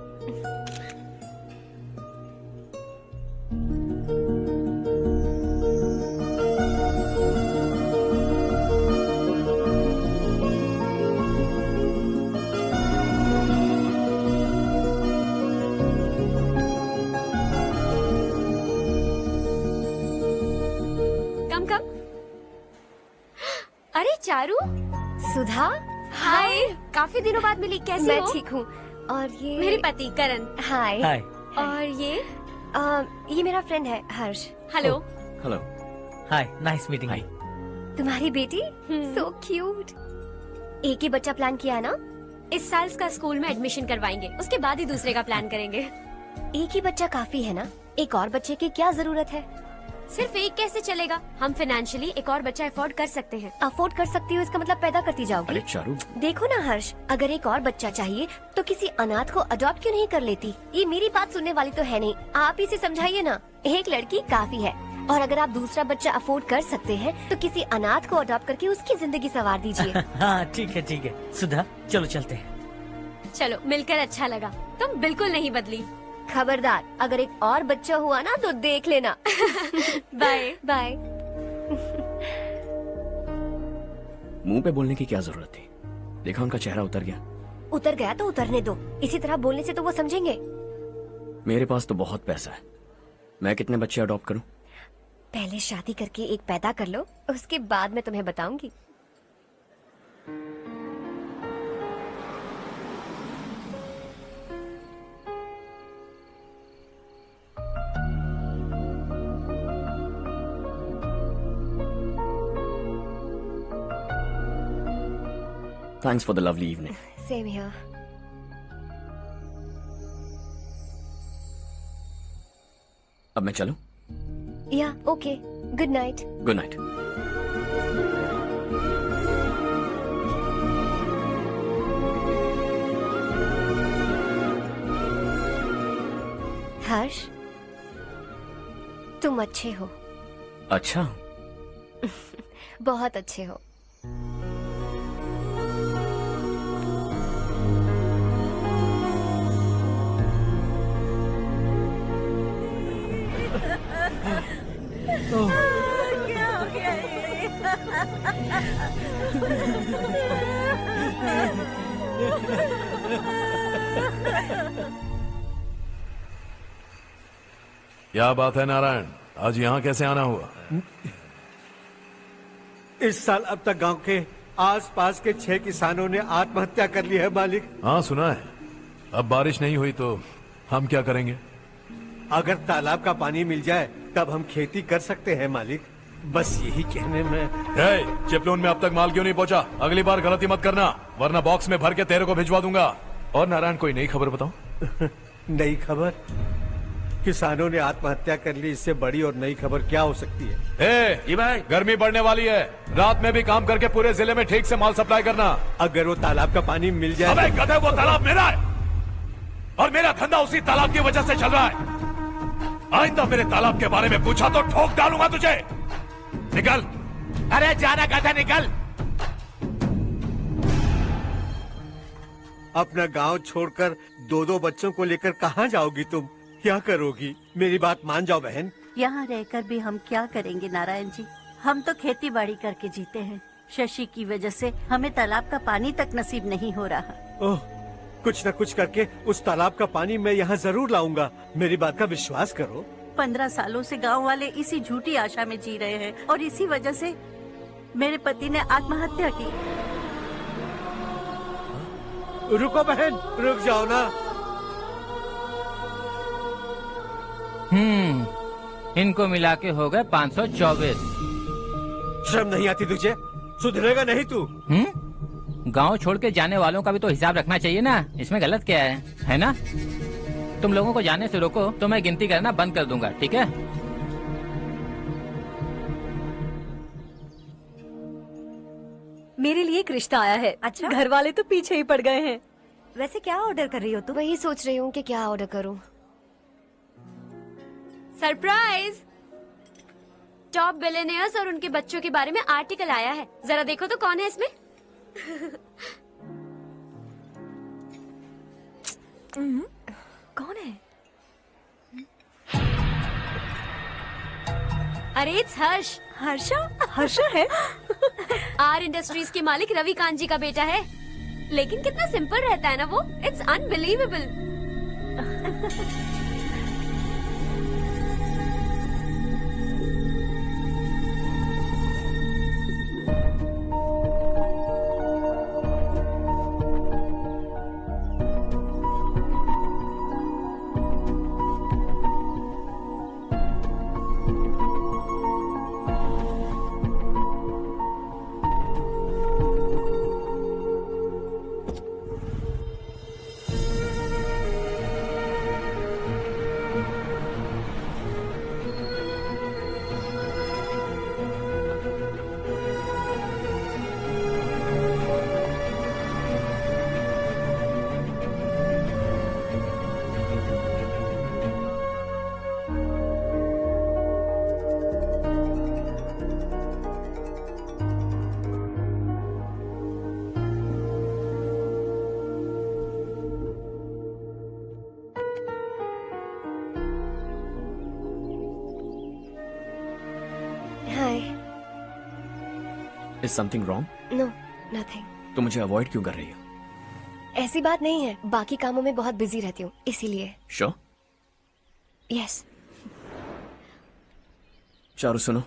कम कम। अरे चारू, सुधा, हाय। काफी दिनों बाद मिली, कैसी हो? मैं ठीक हूँ। और ये मेरे पति करण। हाय। हाय। और ये मेरा फ्रेंड है Harsh. Hello. Hello. Hi, nice meeting you. तुम्हारी बेटी सो क्यूट। एक ही बच्चा प्लान किया है ना? इस साल इसका स्कूल में एडमिशन करवाएंगे, उसके बाद ही दूसरे का प्लान करेंगे। एक ही बच्चा काफी है ना? एक और बच्चे की क्या जरूरत है? सिर्फ एक कैसे चलेगा? हम फाइनेंशियली एक और बच्चा अफोर्ड कर सकते हैं। अफोर्ड कर सकती हो इसका मतलब पैदा करती जाओगी? अरे चारू, देखो ना हर्ष, अगर एक और बच्चा चाहिए तो किसी अनाथ को अडॉप्ट क्यों नहीं कर लेती? ये मेरी बात सुनने वाली तो है नहीं, आप इसे समझाइए ना। एक लड़की काफी है, और अगर आप दूसरा बच्चा अफोर्ड कर सकते हैं तो किसी अनाथ को अडॉप्ट करके उसकी जिंदगी संवार दीजिए। हाँ ठीक है सुधा, चलो चलते हैं। चलो, मिलकर अच्छा लगा। तुम बिल्कुल नहीं बदली। खबरदार, अगर एक और बच्चा हुआ ना तो देख लेना। Bye bye. मुंह पे बोलने की क्या जरूरत थी? देखा उनका चेहरा उतर गया। उतर गया तो उतरने दो, इसी तरह बोलने से तो वो समझेंगे। मेरे पास तो बहुत पैसा है, मैं कितने बच्चे अडॉप्ट करूं? पहले शादी करके एक पैदा कर लो, उसके बाद मैं तुम्हें बताऊंगी। Thanks for the lovely evening. Same here. अब मैं चलूं? Yeah, okay. Good night. Good night. हर्ष, तुम अच्छे हो। अच्छा। बहुत अच्छे हो। क्या हो गया क्या बात है नारायण, आज यहाँ कैसे आना हुआ? इस साल अब तक गांव के आसपास के 6 किसानों ने आत्महत्या कर ली है मालिक। हाँ सुना है। अब बारिश नहीं हुई तो हम क्या करेंगे? अगर तालाब का पानी मिल जाए तब हम खेती कर सकते हैं मालिक। बस यही कहने में। चिपलून में अब तक माल क्यों नहीं पहुंचा? अगली बार गलती मत करना, वरना बॉक्स में भर के तेरे को भिजवा दूंगा। और नारायण, कोई नई खबर बताओ। नई खबर? किसानों ने आत्महत्या कर ली, इससे बड़ी और नई खबर क्या हो सकती है? ये भाई, गर्मी बढ़ने वाली है, रात में भी काम करके पूरे जिले में ठीक से माल सप्लाई करना। अगर वो तालाब का पानी मिल जाए। अबे गधे, वो तालाब मेरा है और मेरा धंधा उसी तालाब की वजह से चल रहा है। आइंदा मेरे तालाब के बारे में पूछा तो ठोक डालूंगा तुझे। निकल। अरे जाना गधा, निकल। अपना गांव छोड़कर 2-2 बच्चों को लेकर कहाँ जाओगी तुम? क्या करोगी? मेरी बात मान जाओ बहन। यहाँ रहकर भी हम क्या करेंगे नारायण जी? हम तो खेती बाड़ी करके जीते हैं। शशि की वजह से हमें तालाब का पानी तक नसीब नहीं हो रहा। ओह, कुछ न कुछ करके उस तालाब का पानी मैं यहाँ जरूर लाऊंगा। मेरी बात का विश्वास करो। 15 सालों से गांव वाले इसी झूठी आशा में जी रहे हैं और इसी वजह से मेरे पति ने आत्महत्या की। रुको बहन, रुक जाओ ना। इनको मिला के हो गए 524। शर्म नहीं आती तुझे? सुधरेगा नहीं तू? गांव छोड़ के जाने वालों का भी तो हिसाब रखना चाहिए ना। इसमें गलत क्या है ना? तुम लोगों को जाने से रोको तो मैं गिनती करना बंद कर दूंगा, ठीक है? मेरे लिए एक रिश्ता आया है। अच्छा? घर वाले तो पीछे ही पड़ गए हैं। वैसे क्या ऑर्डर कर रही हो तुम? वही सोच रही हूँ कि क्या ऑर्डर करूँ। सरप्राइज! टॉप बिलियनियर्स और उनके बच्चों के बारे में आर्टिकल आया है। जरा देखो तो कौन है इसमें। कौन है? अरे इट्स हर्ष। हर्षा है? आर इंडस्ट्रीज के मालिक रवि कांत जी का बेटा है। लेकिन कितना सिंपल रहता है ना वो। It's unbelievable. Is something wrong? No, nothing. तो मुझे अवॉइड क्यों कर रही हो? ऐसी बात नहीं है, बाकी कामों में बहुत बिजी रहती हूँ इसीलिए। श्योर? यस। चारू सुनो,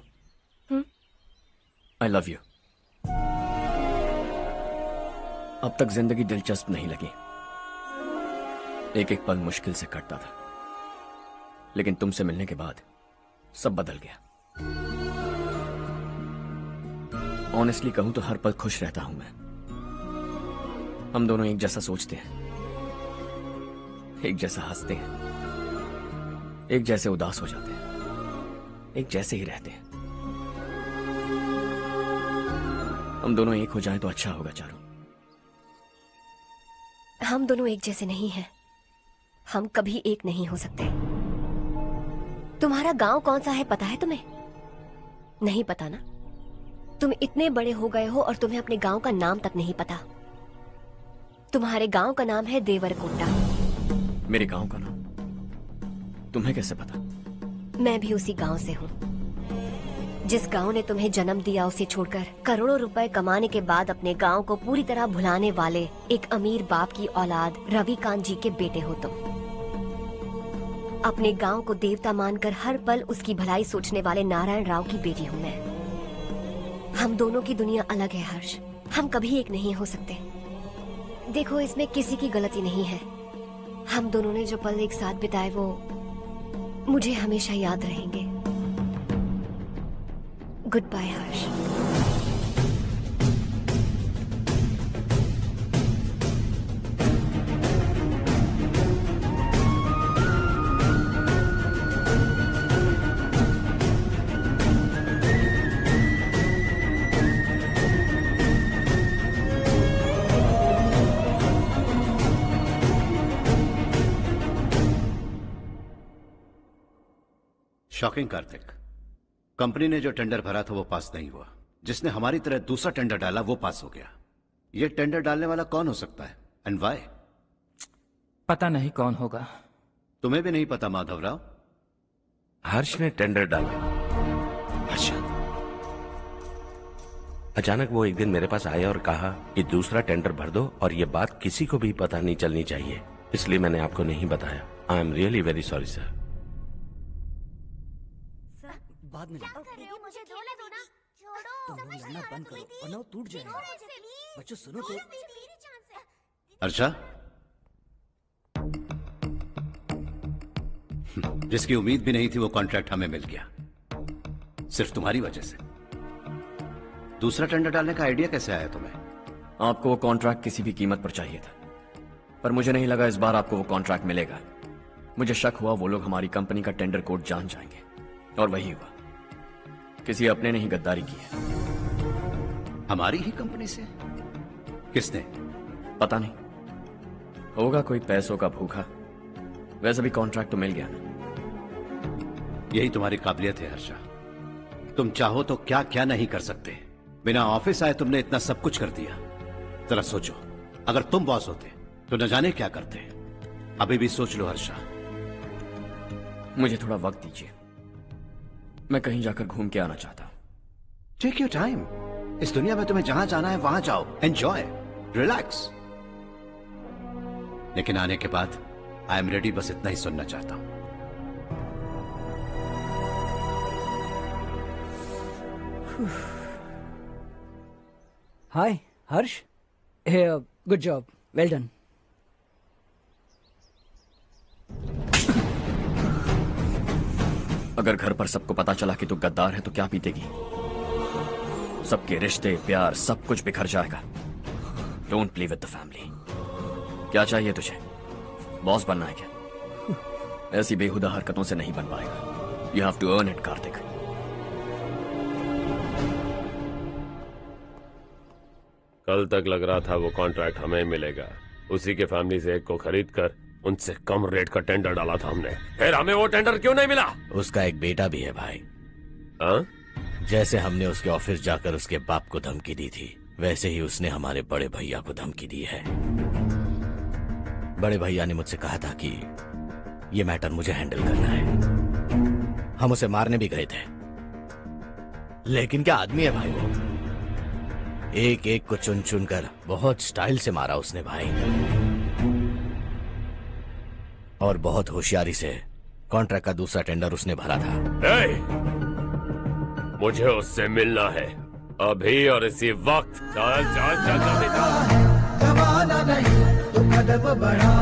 आई लव यू। अब तक जिंदगी दिलचस्प नहीं लगी, एक एक पल मुश्किल से कटता था, लेकिन तुमसे मिलने के बाद सब बदल गया। ऑनेस्टली कहूं तो हर पल खुश रहता हूं मैं। हम दोनों एक जैसा सोचते हैं, एक जैसा हंसते हैं, एक जैसे उदास हो जाते हैं, एक जैसे ही रहते हैं। हम दोनों एक हो जाएं तो अच्छा होगा चारू। हम दोनों एक जैसे नहीं हैं, हम कभी एक नहीं हो सकते। तुम्हारा गांव कौन सा है पता है तुम्हें? नहीं पता ना? तुम इतने बड़े हो गए हो और तुम्हें अपने गांव का नाम तक नहीं पता। तुम्हारे गांव का नाम है देवरकोटा। मेरे गांव का नाम तुम्हें कैसे पता? मैं भी उसी गांव से हूँ। जिस गांव ने तुम्हें जन्म दिया उसे छोड़कर करोड़ों रुपए कमाने के बाद अपने गांव को पूरी तरह भुलाने वाले एक अमीर बाप की औलाद रवि कांत जी के बेटे हो तुम। अपने गांव को देवता मानकर हर पल उसकी भलाई सोचने वाले नारायण राव की बेटी हूँ मैं। हम दोनों की दुनिया अलग है हर्ष, हम कभी एक नहीं हो सकते। देखो इसमें किसी की गलती नहीं है। हम दोनों ने जो पल एक साथ बिताए वो मुझे हमेशा याद रहेंगे। गुड बाय हर्ष। शॉकिंग कार्तिक, कंपनी ने जो टेंडर भरा था वो पास नहीं हुआ। जिसने हमारी तरह दूसरा टेंडर डाला वो पास हो गया। ये टेंडर डालने वाला कौन हो सकता है एंड व्हाई? पता नहीं कौन होगा। तुम्हें भी नहीं पता माधवराव? हर्ष ने टेंडर डाला। अच्छा। अचानक वो एक दिन मेरे पास आया और कहा कि दूसरा टेंडर भर दो और ये बात किसी को भी पता नहीं चलनी चाहिए, इसलिए मैंने आपको नहीं बताया। I am really very sorry sir. बाद में मुझे धोने दो ना। तुम लोग लड़ना बंद करो वरना वो टूट जाएगा। बच्चों सुनो तो। अर्षा, जिसकी उम्मीद भी नहीं थी वो कॉन्ट्रैक्ट हमें मिल गया, सिर्फ तुम्हारी वजह से। दूसरा टेंडर डालने का आइडिया कैसे आया तुम्हें? आपको वो कॉन्ट्रैक्ट किसी भी कीमत पर चाहिए था, पर मुझे नहीं लगा इस बार आपको वो कॉन्ट्रैक्ट मिलेगा। मुझे शक हुआ वो लोग हमारी कंपनी का टेंडर कोड जान जाएंगे, और वही हुआ। किसी अपने ने ही गद्दारी की है। हमारी ही कंपनी से? किसने? पता नहीं, होगा कोई पैसों का भूखा। वैसे भी कॉन्ट्रैक्ट तो मिल गया ना। यही तुम्हारी काबिलियत है हर्षा। तुम चाहो तो क्या क्या नहीं कर सकते। बिना ऑफिस आए तुमने इतना सब कुछ कर दिया। जरा सोचो, अगर तुम बॉस होते तो न जाने क्या करते। अभी भी सोच लो हर्षा। मुझे थोड़ा वक्त दीजिए, मैं कहीं जाकर घूम के आना चाहता हूं। Take your time. इस दुनिया में तुम्हें जहां जाना है वहां जाओ, एंजॉय, रिलैक्स। लेकिन आने के बाद आई एम रेडी, बस इतना ही सुनना चाहता हूं। हाय हर्ष, गुड जॉब, वेल डन। अगर घर पर सबको पता चला कि तू गद्दार है तो क्या पीतेगी? सबके रिश्ते, प्यार, सब कुछ बिखर जाएगा। Don't play with the family. क्या चाहिए तुझे? बॉस बनना है क्या? ऐसी बेहुदा हरकतों से नहीं बन पाएगा। You have to earn it Kartik. कल तक लग रहा था वो कॉन्ट्रैक्ट हमें मिलेगा। उसी के फैमिली से एक को खरीद कर उनसे कम रेट का टेंडर डाला था हमने। फिर हमें वो टेंडर क्यों नहीं मिला? उसका एक बेटा भी है भाई। हाँ? जैसे हमने उसके ऑफिस जाकर उसके बाप को धमकी दी थी, वैसे ही उसने हमारे बड़े भैया को धमकी दी है। बड़े भैया ने मुझसे कहा था कि ये मैटर मुझे हैंडल करना है। हम उसे मारने भी गए थे, लेकिन क्या आदमी है भाई वो। एक एक को चुन चुन कर बहुत स्टाइल से मारा उसने भाई, और बहुत होशियारी से कॉन्ट्रैक्ट का दूसरा टेंडर उसने भरा था। मुझे उससे मिलना है अभी और इसी वक्त। चल चल चल जल्दी चल। जमाना नहीं तो कदम बढ़ा,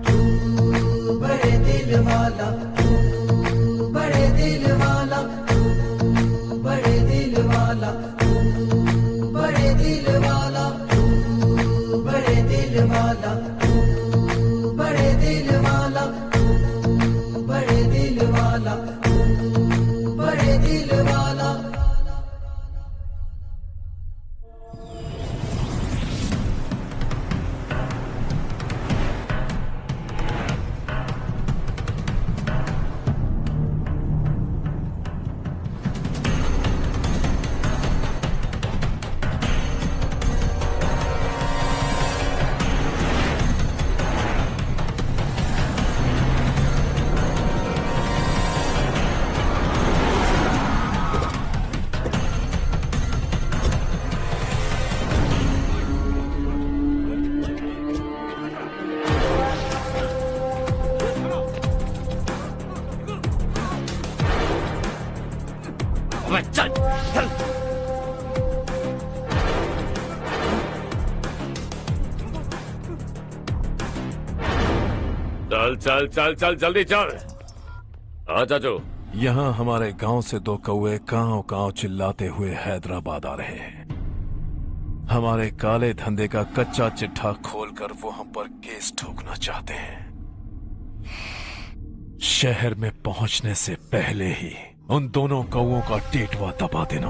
तू बड़े दिल वाला, तू बड़े दिल वाला, तू बड़े दिल वाला, तू बड़े दिल वाला, तू बड़े दिल वाला, तू बड़े दिल वाला, तू बड़े दिल वाला, तू बड़े दिल वाला। चल चल। चल चल चल चल जल्दी चल। हाँ चाचू। यहाँ हमारे गांव से दो कौवे कांव कांव चिल्लाते हुए हैदराबाद आ रहे हैं। हमारे काले धंधे का कच्चा चिट्ठा खोलकर वो हम पर केस ठोकना चाहते हैं। शहर में पहुंचने से पहले ही उन दोनों कौवों का टेटवा दबा देना।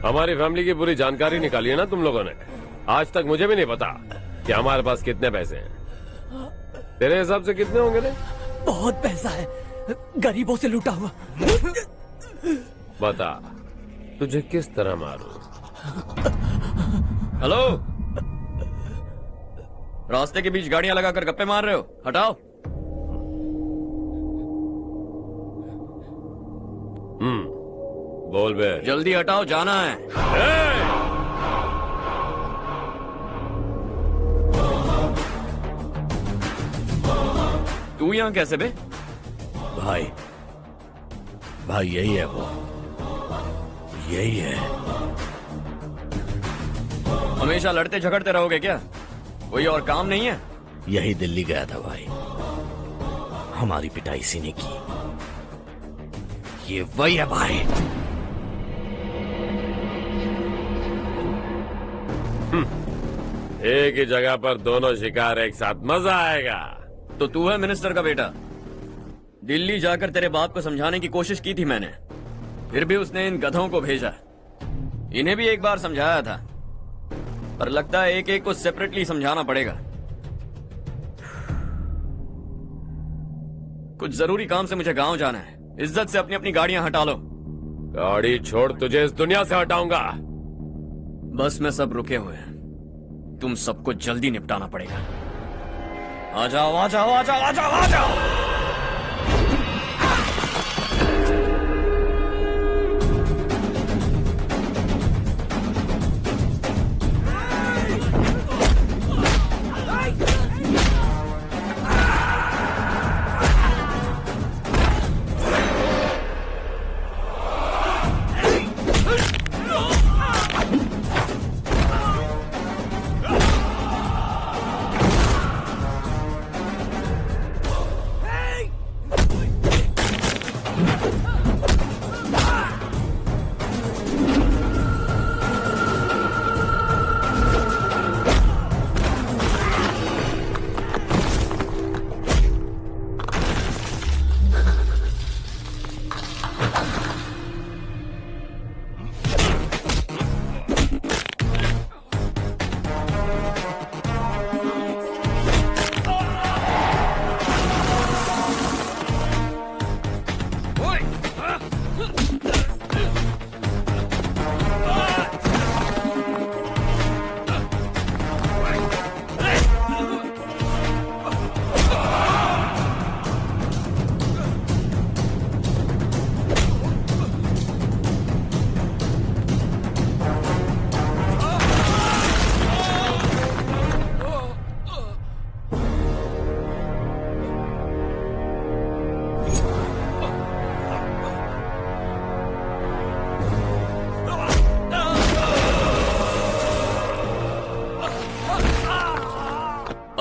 हमारी फैमिली की पूरी जानकारी निकाली है ना तुम लोगों ने। आज तक मुझे भी नहीं पता कि हमारे पास कितने पैसे हैं। तेरे हिसाब से कितने होंगे रे? बहुत पैसा है, गरीबों से लूटा हुआ। बता तुझे किस तरह मारूं? हेलो, रास्ते के बीच गाड़ियां लगाकर गप्पे मार रहे हो? हटाओ। बोल बे। जल्दी हटाओ, जाना है। तू यहाँ कैसे बे? भाई भाई यही है वो, यही है। हमेशा लड़ते झगड़ते रहोगे क्या? कोई और काम नहीं है? यही दिल्ली गया था भाई, हमारी पिटाई इसी ने की। ये वही है भाई। एक ही जगह पर दोनों शिकार एक साथ, मजा आएगा। तो तू है मिनिस्टर का बेटा? दिल्ली जाकर तेरे बाप को समझाने की कोशिश की थी मैंने, फिर भी उसने इन गधों को भेजा। इन्हें भी एक बार समझाया था, पर लगता है एक एक को सेपरेटली समझाना पड़ेगा। कुछ जरूरी काम से मुझे गांव जाना है। इज्जत से अपनी अपनी गाड़ियां हटा लो। गाड़ी छोड़, तुझे इस दुनिया से हटाऊंगा। बस में सब रुके हुए हैं, तुम सबको जल्दी निपटाना पड़ेगा। आ जाओ आ जाओ आ जाओ आ जाओ आ जाओ।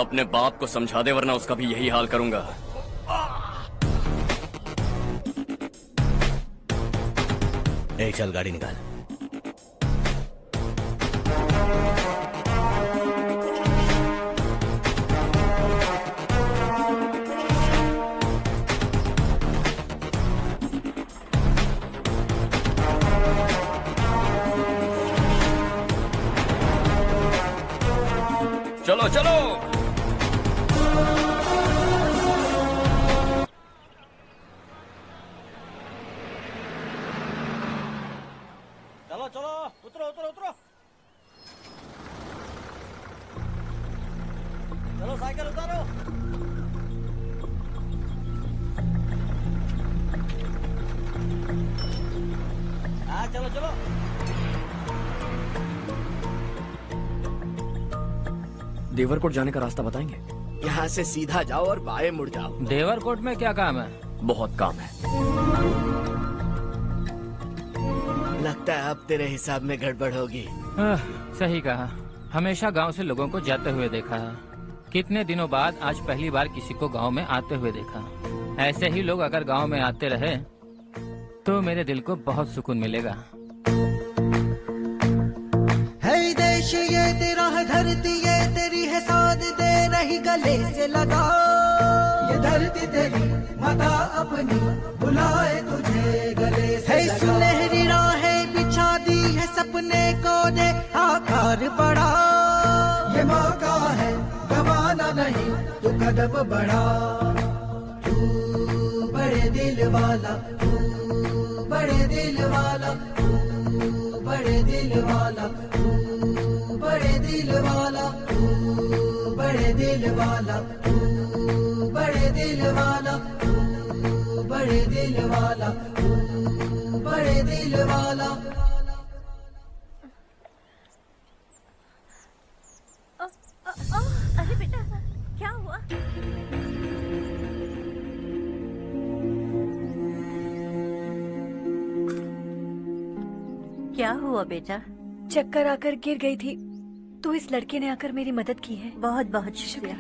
अपने बाप को समझा दे, वरना उसका भी यही हाल करूंगा। एक चल गाड़ी निकाल। चलो चलो। चलो चलो, उतरो उतरो उतरो। चलो साइकिल उतारो। हाँ चलो चलो। देवरकोट जाने का रास्ता बताएंगे? यहाँ से सीधा जाओ और बाएं मुड़ जाओ। देवरकोट में क्या काम है? बहुत काम है। लगता है अब तेरे हिसाब में गड़बड़ होगी। सही कहा। हमेशा गांव से लोगों को जाते हुए देखा है, कितने दिनों बाद आज पहली बार किसी को गांव में आते हुए देखा। ऐसे ही लोग अगर गांव में आते रहे तो मेरे दिल को बहुत सुकून मिलेगा। है देश ये तेरा है, धरती ये तेरी है, साथ दे रही गले से लगा। ये धरती तेरी माता अपनी बुलाए तुझे गले से लगा। सुनहरी राहें बिछा दी है, सपने को दे आकार बढ़ा। ये मौका है गवाना नहीं, तू कदम बढ़ा। तू बड़े दिल वाला, तू बड़े दिल वाला, तू बड़े दिल वाला, तू बड़े दिल वाला, तू बड़े दिल वाला, तू बड़े दिल वाला, तू बड़े दिल वाला, तू बड़े दिल वाला। अरे बेटा क्या हुआ? क्या हुआ बेटा? चक्कर आकर गिर गई थी, तो इस लड़के ने आकर मेरी मदद की है। बहुत बहुत शुक्रिया।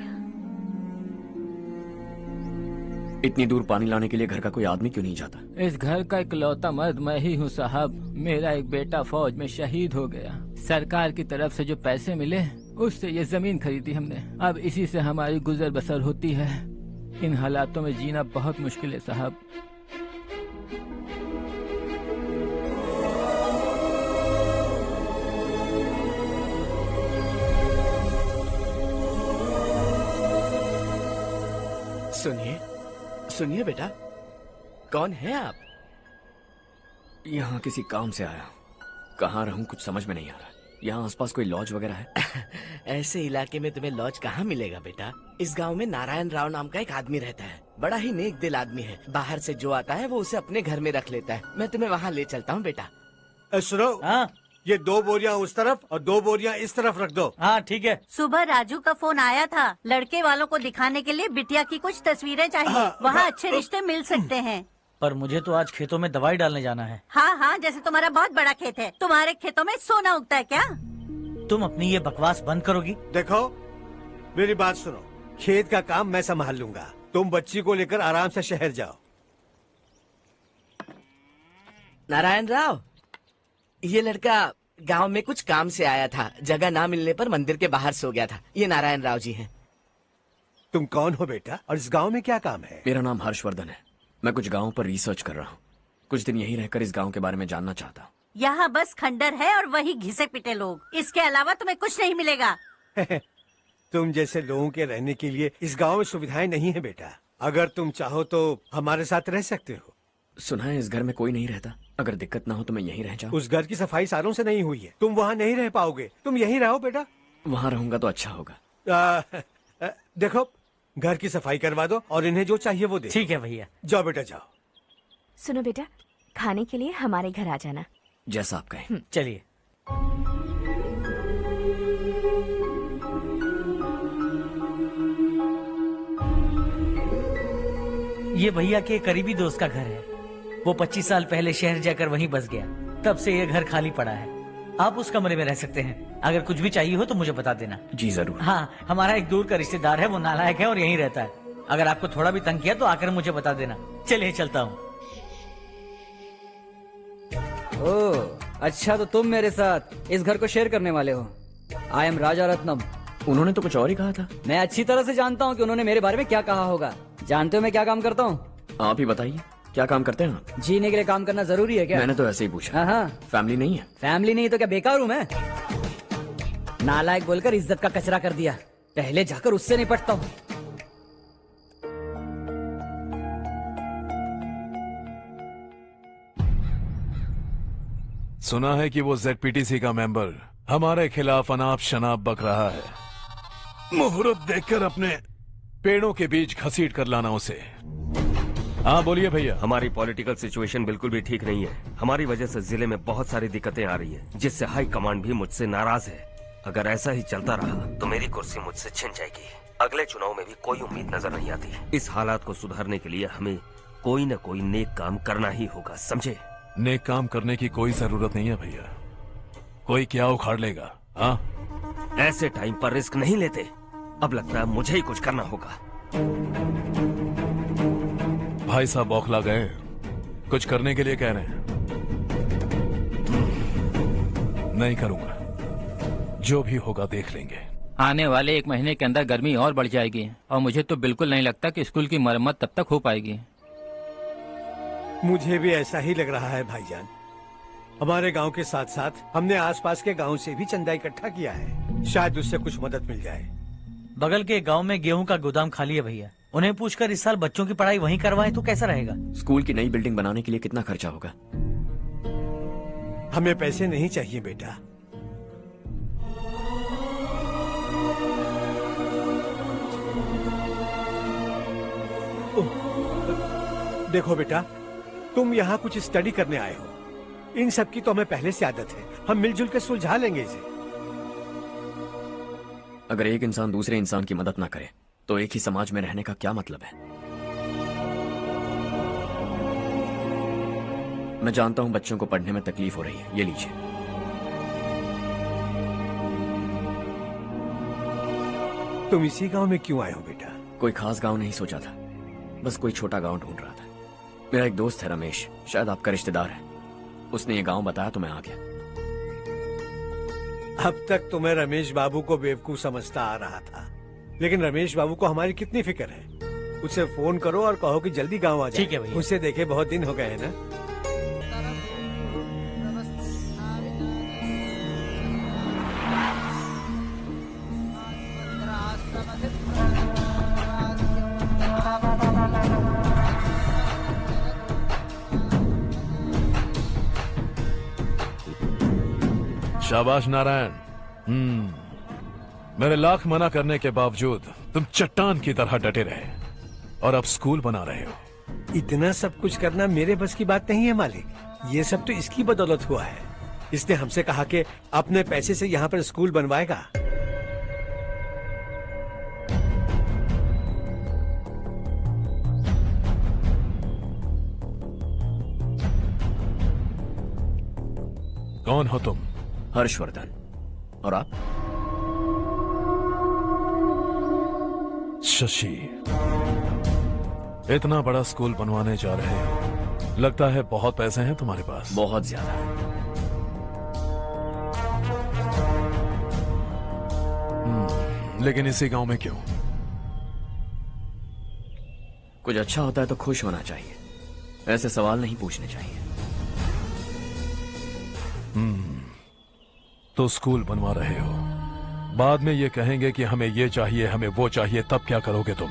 इतनी दूर पानी लाने के लिए घर का कोई आदमी क्यों नहीं जाता? इस घर का इकलौता मर्द मैं ही हूँ साहब। मेरा एक बेटा फौज में शहीद हो गया। सरकार की तरफ से जो पैसे मिले उससे ये जमीन खरीदी हमने। अब इसी से हमारी गुजर बसर होती है। इन हालातों में जीना बहुत मुश्किल है साहब। सुनिए सुनिए बेटा, कौन है आप? यहाँ किसी काम से आया। कहाँ रहूं कुछ समझ में नहीं आ रहा। यहाँ आसपास कोई लॉज वगैरह है? ऐसे इलाके में तुम्हें लॉज कहाँ मिलेगा बेटा? इस गांव में नारायण राव नाम का एक आदमी रहता है। बड़ा ही नेक दिल आदमी है। बाहर से जो आता है वो उसे अपने घर में रख लेता है। मैं तुम्हें वहाँ ले चलता हूँ बेटा। सुनो, ये 2 बोरियां उस तरफ और 2 बोरियां इस तरफ रख दो। हाँ ठीक है। सुबह राजू का फोन आया था, लड़के वालों को दिखाने के लिए बिटिया की कुछ तस्वीरें चाहिए। वहाँ अच्छे रिश्ते मिल सकते हैं। पर मुझे तो आज खेतों में दवाई डालने जाना है। हाँ हाँ, जैसे तुम्हारा बहुत बड़ा खेत है। तुम्हारे खेतों में सोना उगता है क्या? तुम अपनी ये बकवास बंद करोगी? देखो मेरी बात सुनो, खेत का काम मैं संभाल लूंगा। तुम बच्ची को लेकर आराम से शहर जाओ। नारायण राव, ये लड़का गांव में कुछ काम से आया था। जगह ना मिलने पर मंदिर के बाहर सो गया था। ये नारायण राव जी हैं। तुम कौन हो बेटा और इस गांव में क्या काम है? मेरा नाम हर्षवर्धन है। मैं कुछ गाँव पर रिसर्च कर रहा हूँ। कुछ दिन यहीं रहकर इस गाँव के बारे में जानना चाहता हूँ। यहाँ बस खंडर है और वही घिसे पिटे लोग। इसके अलावा तुम्हें कुछ नहीं मिलेगा। तुम जैसे लोगों के रहने के लिए इस गांव में सुविधाएं नहीं है बेटा। अगर तुम चाहो तो हमारे साथ रह सकते हो। सुना है इस घर में कोई नहीं रहता। अगर दिक्कत ना हो तो मैं यहीं रह जाऊँ। उस घर की सफाई सालों से नहीं हुई है। तुम वहाँ नहीं रह पाओगे। तुम यहीं रहो बेटा। वहाँ रहूंगा तो अच्छा होगा। देखो, घर की सफाई करवा दो और इन्हें जो चाहिए वो दे। ठीक है भैया। जाओ बेटा जाओ। सुनो बेटा, खाने के लिए हमारे घर आ जाना। जैसा आप कहें। चलिए। ये भैया के करीबी दोस्त का घर है। वो 25 साल पहले शहर जाकर वहीं बस गया। तब से ये घर खाली पड़ा है। आप उस कमरे में रह सकते हैं। अगर कुछ भी चाहिए हो तो मुझे बता देना। जी जरूर। हाँ, हमारा एक दूर का रिश्तेदार है, वो नालायक है और यहीं रहता है। अगर आपको थोड़ा भी तंग किया तो आकर मुझे बता देना। चलिए चलता हूँ। ओह अच्छा, तो तुम मेरे साथ इस घर को शेयर करने वाले हो। आई एम राजा रत्नम। उन्होंने तो कुछ और ही कहा था। मैं अच्छी तरह से जानता हूँ कि उन्होंने मेरे बारे में क्या कहा होगा। जानते हो मैं क्या काम करता हूँ? आप ही बताइए, क्या काम करते हैं आप? जीने के लिए काम करना जरूरी है क्या? मैंने तो ऐसे ही पूछा। हाँ। फैमिली नहीं है? फैमिली नहीं तो क्या बेकार हूँ मैं? नालायक बोलकर इज्जत का कचरा कर दिया। पहले जाकर उससे निपटता हूँ। सुना है कि वो ZPTC का मेंबर हमारे खिलाफ अनाप शनाप बक रहा है। मुहूर्त देखकर अपने पेड़ों के बीच घसीट कर लाना उसे। हाँ बोलिए भैया। हमारी पॉलिटिकल सिचुएशन बिल्कुल भी ठीक नहीं है। हमारी वजह से जिले में बहुत सारी दिक्कतें आ रही है, जिससे हाई कमांड भी मुझसे नाराज है। अगर ऐसा ही चलता रहा तो मेरी कुर्सी मुझसे छिन जाएगी। अगले चुनाव में भी कोई उम्मीद नजर नहीं आती। इस हालात को सुधारने के लिए हमें कोई न कोई नेक काम करना ही होगा, समझे? नेक काम करने की कोई जरूरत नहीं है भैया। कोई क्या उखाड़ लेगा। हाँ, ऐसे टाइम पर रिस्क नहीं लेते। अब लगता है मुझे ही कुछ करना होगा। भाई साहब बौखला गए, कुछ करने के लिए कह रहे हैं। नहीं करूंगा, जो भी होगा देख लेंगे। आने वाले 1 महीने के अंदर गर्मी और बढ़ जाएगी और मुझे तो बिल्कुल नहीं लगता कि स्कूल की मरम्मत तब तक हो पाएगी। मुझे भी ऐसा ही लग रहा है भाईजान। हमारे गांव के साथ साथ हमने आसपास के गांव से भी चंदा इकट्ठा किया है। शायद उससे कुछ मदद मिल जाए। बगल के गांव में गेहूं का गोदाम खाली है भैया। उन्हें पूछकर इस साल बच्चों की पढ़ाई वहीं करवाएं तो कैसा रहेगा? स्कूल की नई बिल्डिंग बनाने के लिए कितना खर्चा होगा? हमें पैसे नहीं चाहिए बेटा। देखो बेटा, तुम यहाँ कुछ स्टडी करने आए हो। इन सब की तो हमें पहले से आदत है। हम मिलजुल के सुलझा लेंगे इसे। अगर एक इंसान दूसरे इंसान की मदद ना करे तो एक ही समाज में रहने का क्या मतलब है? मैं जानता हूं बच्चों को पढ़ने में तकलीफ हो रही है। ये लीजिए। तुम इसी गांव में क्यों आए हो बेटा? कोई खास गांव नहीं सोचा था, बस कोई छोटा गांव ढूंढ रहा था। मेरा एक दोस्त है रमेश, शायद आपका रिश्तेदार है, उसने ये गांव बताया तो मैं आ गया। अब तक तो मैं रमेश बाबू को बेवकूफ समझता आ रहा था, लेकिन रमेश बाबू को हमारी कितनी फिक्र है। उसे फोन करो और कहो कि जल्दी गांव आ जाए। ठीक है भैया। उसे देखे बहुत दिन हो गए हैं ना। शाबाश नारायण। मेरे लाख मना करने के बावजूद तुम चट्टान की तरह डटे रहे और अब स्कूल बना रहे हो। इतना सब कुछ करना मेरे बस की बात नहीं है मालिक, ये सब तो इसकी बदौलत हुआ है। इसने हमसे कहा कि अपने पैसे से यहाँ पर स्कूल बनवाएगा। कौन हो तुम? हर्षवर्धन। और आप? शशि। इतना बड़ा स्कूल बनवाने जा रहे हो, लगता है बहुत पैसे हैं तुम्हारे पास। बहुत ज्यादा। लेकिन इसी गांव में क्यों? कुछ अच्छा होता है तो खुश होना चाहिए, ऐसे सवाल नहीं पूछने चाहिए। तो स्कूल बनवा रहे हो, बाद में ये कहेंगे कि हमें ये चाहिए, हमें वो चाहिए, तब क्या करोगे तुम?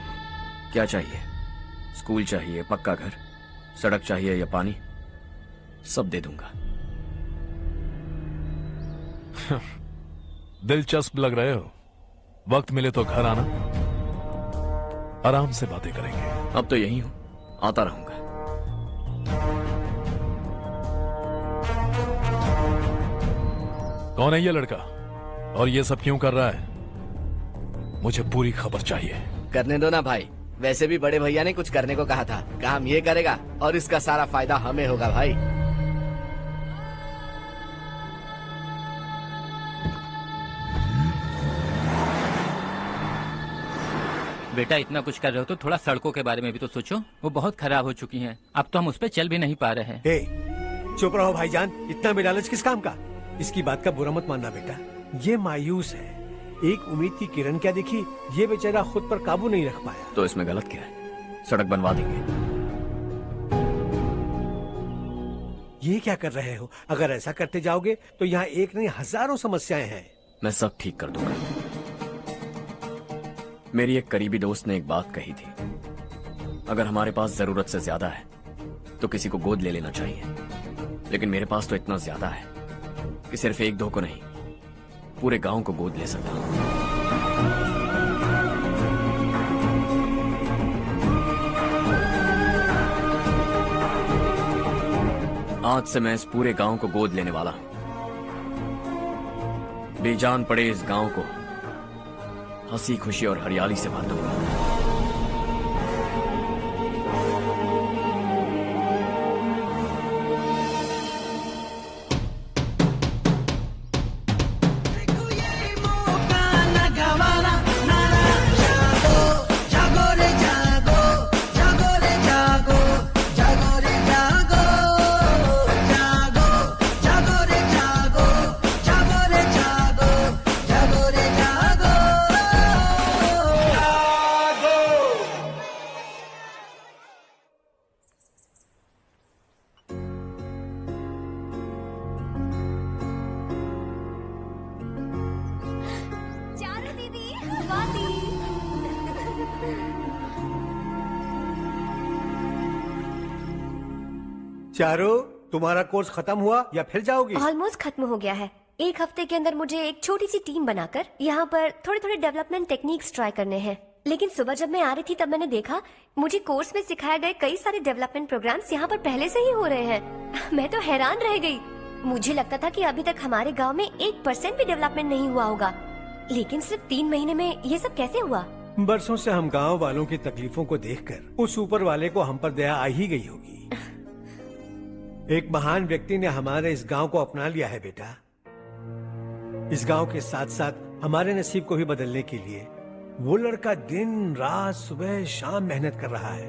क्या चाहिए? स्कूल चाहिए, पक्का घर, सड़क चाहिए या पानी, सब दे दूंगा। दिलचस्प लग रहे हो। वक्त मिले तो घर आना, आराम से बातें करेंगे। अब तो यही हूं, आता रहूंगा। कौन है ये लड़का और ये सब क्यों कर रहा है? मुझे पूरी खबर चाहिए। करने दो ना भाई, वैसे भी बड़े भैया ने कुछ करने को कहा था, काम ये करेगा और इसका सारा फायदा हमें होगा भाई। बेटा इतना कुछ कर रहे हो तो थोड़ा सड़कों के बारे में भी तो सोचो, वो बहुत खराब हो चुकी हैं। अब तो हम उस पर चल भी नहीं पा रहे हैं। चुप रहो भाईजान, इतना बेलालच किस काम का? इसकी बात का बुरा मत मानना बेटा, ये मायूस है। एक उम्मीद की किरण क्या दिखी, ये बेचारा खुद पर काबू नहीं रख पाया। तो इसमें गलत क्या है? सड़क बनवा देंगे। ये क्या कर रहे हो? अगर ऐसा करते जाओगे तो यहाँ एक नहीं हजारों समस्याएं हैं। मैं सब ठीक कर दूंगा। मेरी एक करीबी दोस्त ने एक बात कही थी, अगर हमारे पास जरूरत से ज्यादा है तो किसी को गोद ले लेना चाहिए, लेकिन मेरे पास तो इतना ज्यादा है कि सिर्फ एक दो को नहीं, पूरे गांव को गोद ले सकता हूं। आज से मैं इस पूरे गांव को गोद लेने वाला हूं। बेजान पड़े इस गांव को हंसी खुशी और हरियाली से भर दूंगा। चारो, तुम्हारा कोर्स खत्म हुआ या फिर जाओगी? ऑलमोस्ट खत्म हो गया है। एक हफ्ते के अंदर मुझे एक छोटी सी टीम बनाकर यहाँ पर थोड़े थोड़े डेवलपमेंट टेक्निक्स ट्राई करने हैं। लेकिन सुबह जब मैं आ रही थी तब मैंने देखा मुझे कोर्स में सिखाए गए कई सारे डेवलपमेंट प्रोग्राम्स यहाँ पर पहले से ही हो रहे हैं। मैं तो हैरान रह गई। मुझे लगता था कि अभी तक हमारे गाँव में 1% भी डेवलपमेंट नहीं हुआ होगा, लेकिन सिर्फ 3 महीने में ये सब कैसे हुआ? बरसों से हम गांव वालों की तकलीफों को देखकर उस ऊपर वाले को हम पर दया आ ही गई होगी। एक महान व्यक्ति ने हमारे इस गांव को अपना लिया है बेटा। इस गांव के साथ साथ हमारे नसीब को भी बदलने के लिए वो लड़का दिन रात सुबह शाम मेहनत कर रहा है।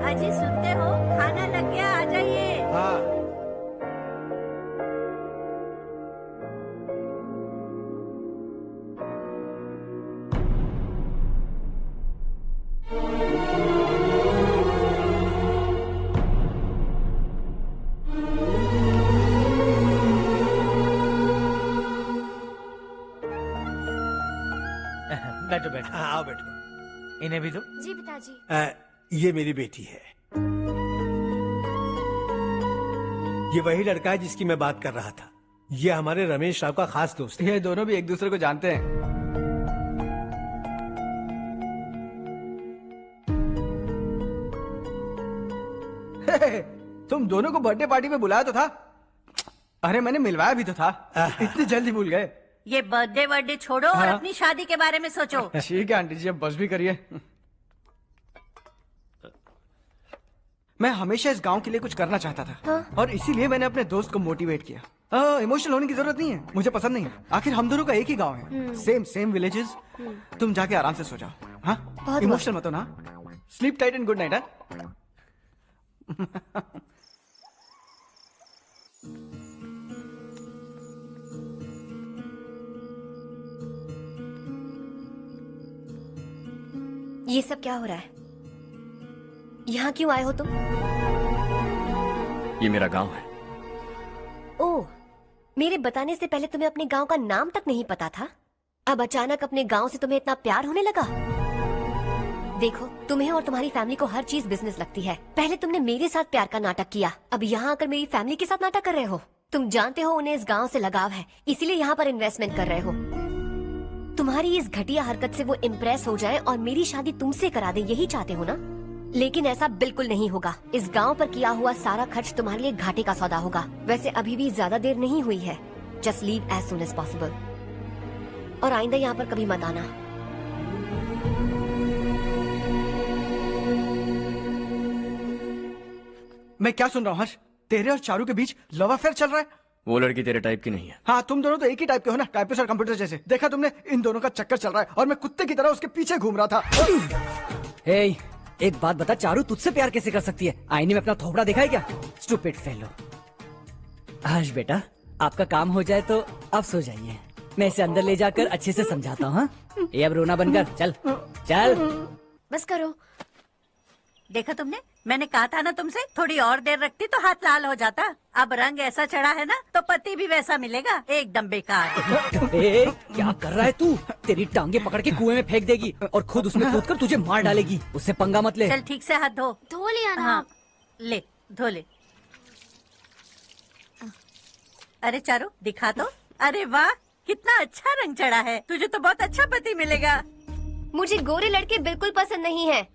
अजी सुनते हो, खाना लग गया, आ जाइए। हाँ। बैठो बैठो। हाँ, आओ बैठो। इन्हें भी दो। जी पिताजी। ये मेरी बेटी है। ये वही लड़का है जिसकी मैं बात कर रहा था। ये हमारे रमेश राव का खास दोस्त है। ये दोनों भी एक दूसरे को जानते हैं। तुम दोनों को बर्थडे पार्टी में बुलाया तो था। अरे मैंने मिलवाया भी तो था। इतनी जल्दी भूल गए। ये बर्थडे छोड़ो और हाँ? अपनी शादी के बारे में सोचो। ठीक है आंटी जी, अब बस भी करिए। मैं हमेशा इस गांव के लिए कुछ करना चाहता था। हाँ? और इसीलिए मैंने अपने दोस्त को मोटिवेट किया। इमोशनल होने की जरूरत नहीं है, मुझे पसंद नहीं है। आखिर हम दोनों का एक ही गांव है, सेम विलेजेस। तुम जाके आराम से सो जाओ। हाँ, इमोशनल मत हो ना। Sleep tight and good night. ये सब क्या हो रहा है? यहाँ क्यों आए हो तुम? ये मेरा गांव है। ओह, मेरे बताने से पहले तुम्हें अपने गांव का नाम तक नहीं पता था? अब अचानक अपने गांव से तुम्हें इतना प्यार होने लगा? देखो, तुम्हें और तुम्हारी फैमिली को हर चीज बिजनेस लगती है। पहले तुमने मेरे साथ प्यार का नाटक किया, अब यहाँ आकर मेरी फैमिली के साथ नाटक कर रहे हो। तुम जानते हो उन्हें इस गांव से लगाव है, इसीलिए यहाँ पर इन्वेस्टमेंट कर रहे हो। तुम्हारी इस घटिया हरकत से वो इम्प्रेस हो जाए और मेरी शादी तुमसे करा दे, यही चाहते हो ना? लेकिन ऐसा बिल्कुल नहीं होगा। इस गांव पर किया हुआ सारा खर्च तुम्हारे लिए घाटे का सौदा होगा। वैसे अभी भी ज्यादा देर नहीं हुई है। Just leave as soon as possible. और आइंदा यहाँ पर कभी मत आना। मैं क्या सुन रहा हूँ हर्ष? तेरे और चारू के बीच लव अफेयर चल रहा है? वो लड़की तेरे टाइप की नहीं है। हाँ, तुम दोनों तो एक ही टाइप के हो ना, टाइपिस्ट और कंप्यूटर जैसे। देखा तुमने, इन दोनों का चक्कर चल रहा है और मैं कुत्ते की तरह उसके पीछे घूम रहा था। हे, एक बात बता, चारू तुझसे प्यार कैसे कर सकती है? आईने में अपना थोपड़ा देखा है क्या? Stupid fellow. हर्ष बेटा, आपका काम हो जाए तो आप सो जाइए। मैं इसे अंदर ले जाकर अच्छे से समझाता हूँ। हाँ? ये अब रोना बनकर चल चल। बस करो। देखा तुमने, मैंने कहा था ना तुमसे, थोड़ी और देर रखती तो हाथ लाल हो जाता। अब रंग ऐसा चढ़ा है ना तो पति भी वैसा मिलेगा। एकदम बेकार। ए, क्या कर रहा है तू? तेरी टांगे पकड़ के कुएं में फेंक देगी और खुद उसमें कूदकर तुझे मार डालेगी। उससे पंगा मत ले। चल ठीक से हाथ धो। धो लिया ना? हाँ, ले धो ले। अरे चारू दिखा तो। अरे वाह, कितना अच्छा रंग चढ़ा है। तुझे तो बहुत अच्छा पति मिलेगा। मुझे गोरे लड़के बिल्कुल पसंद नहीं है।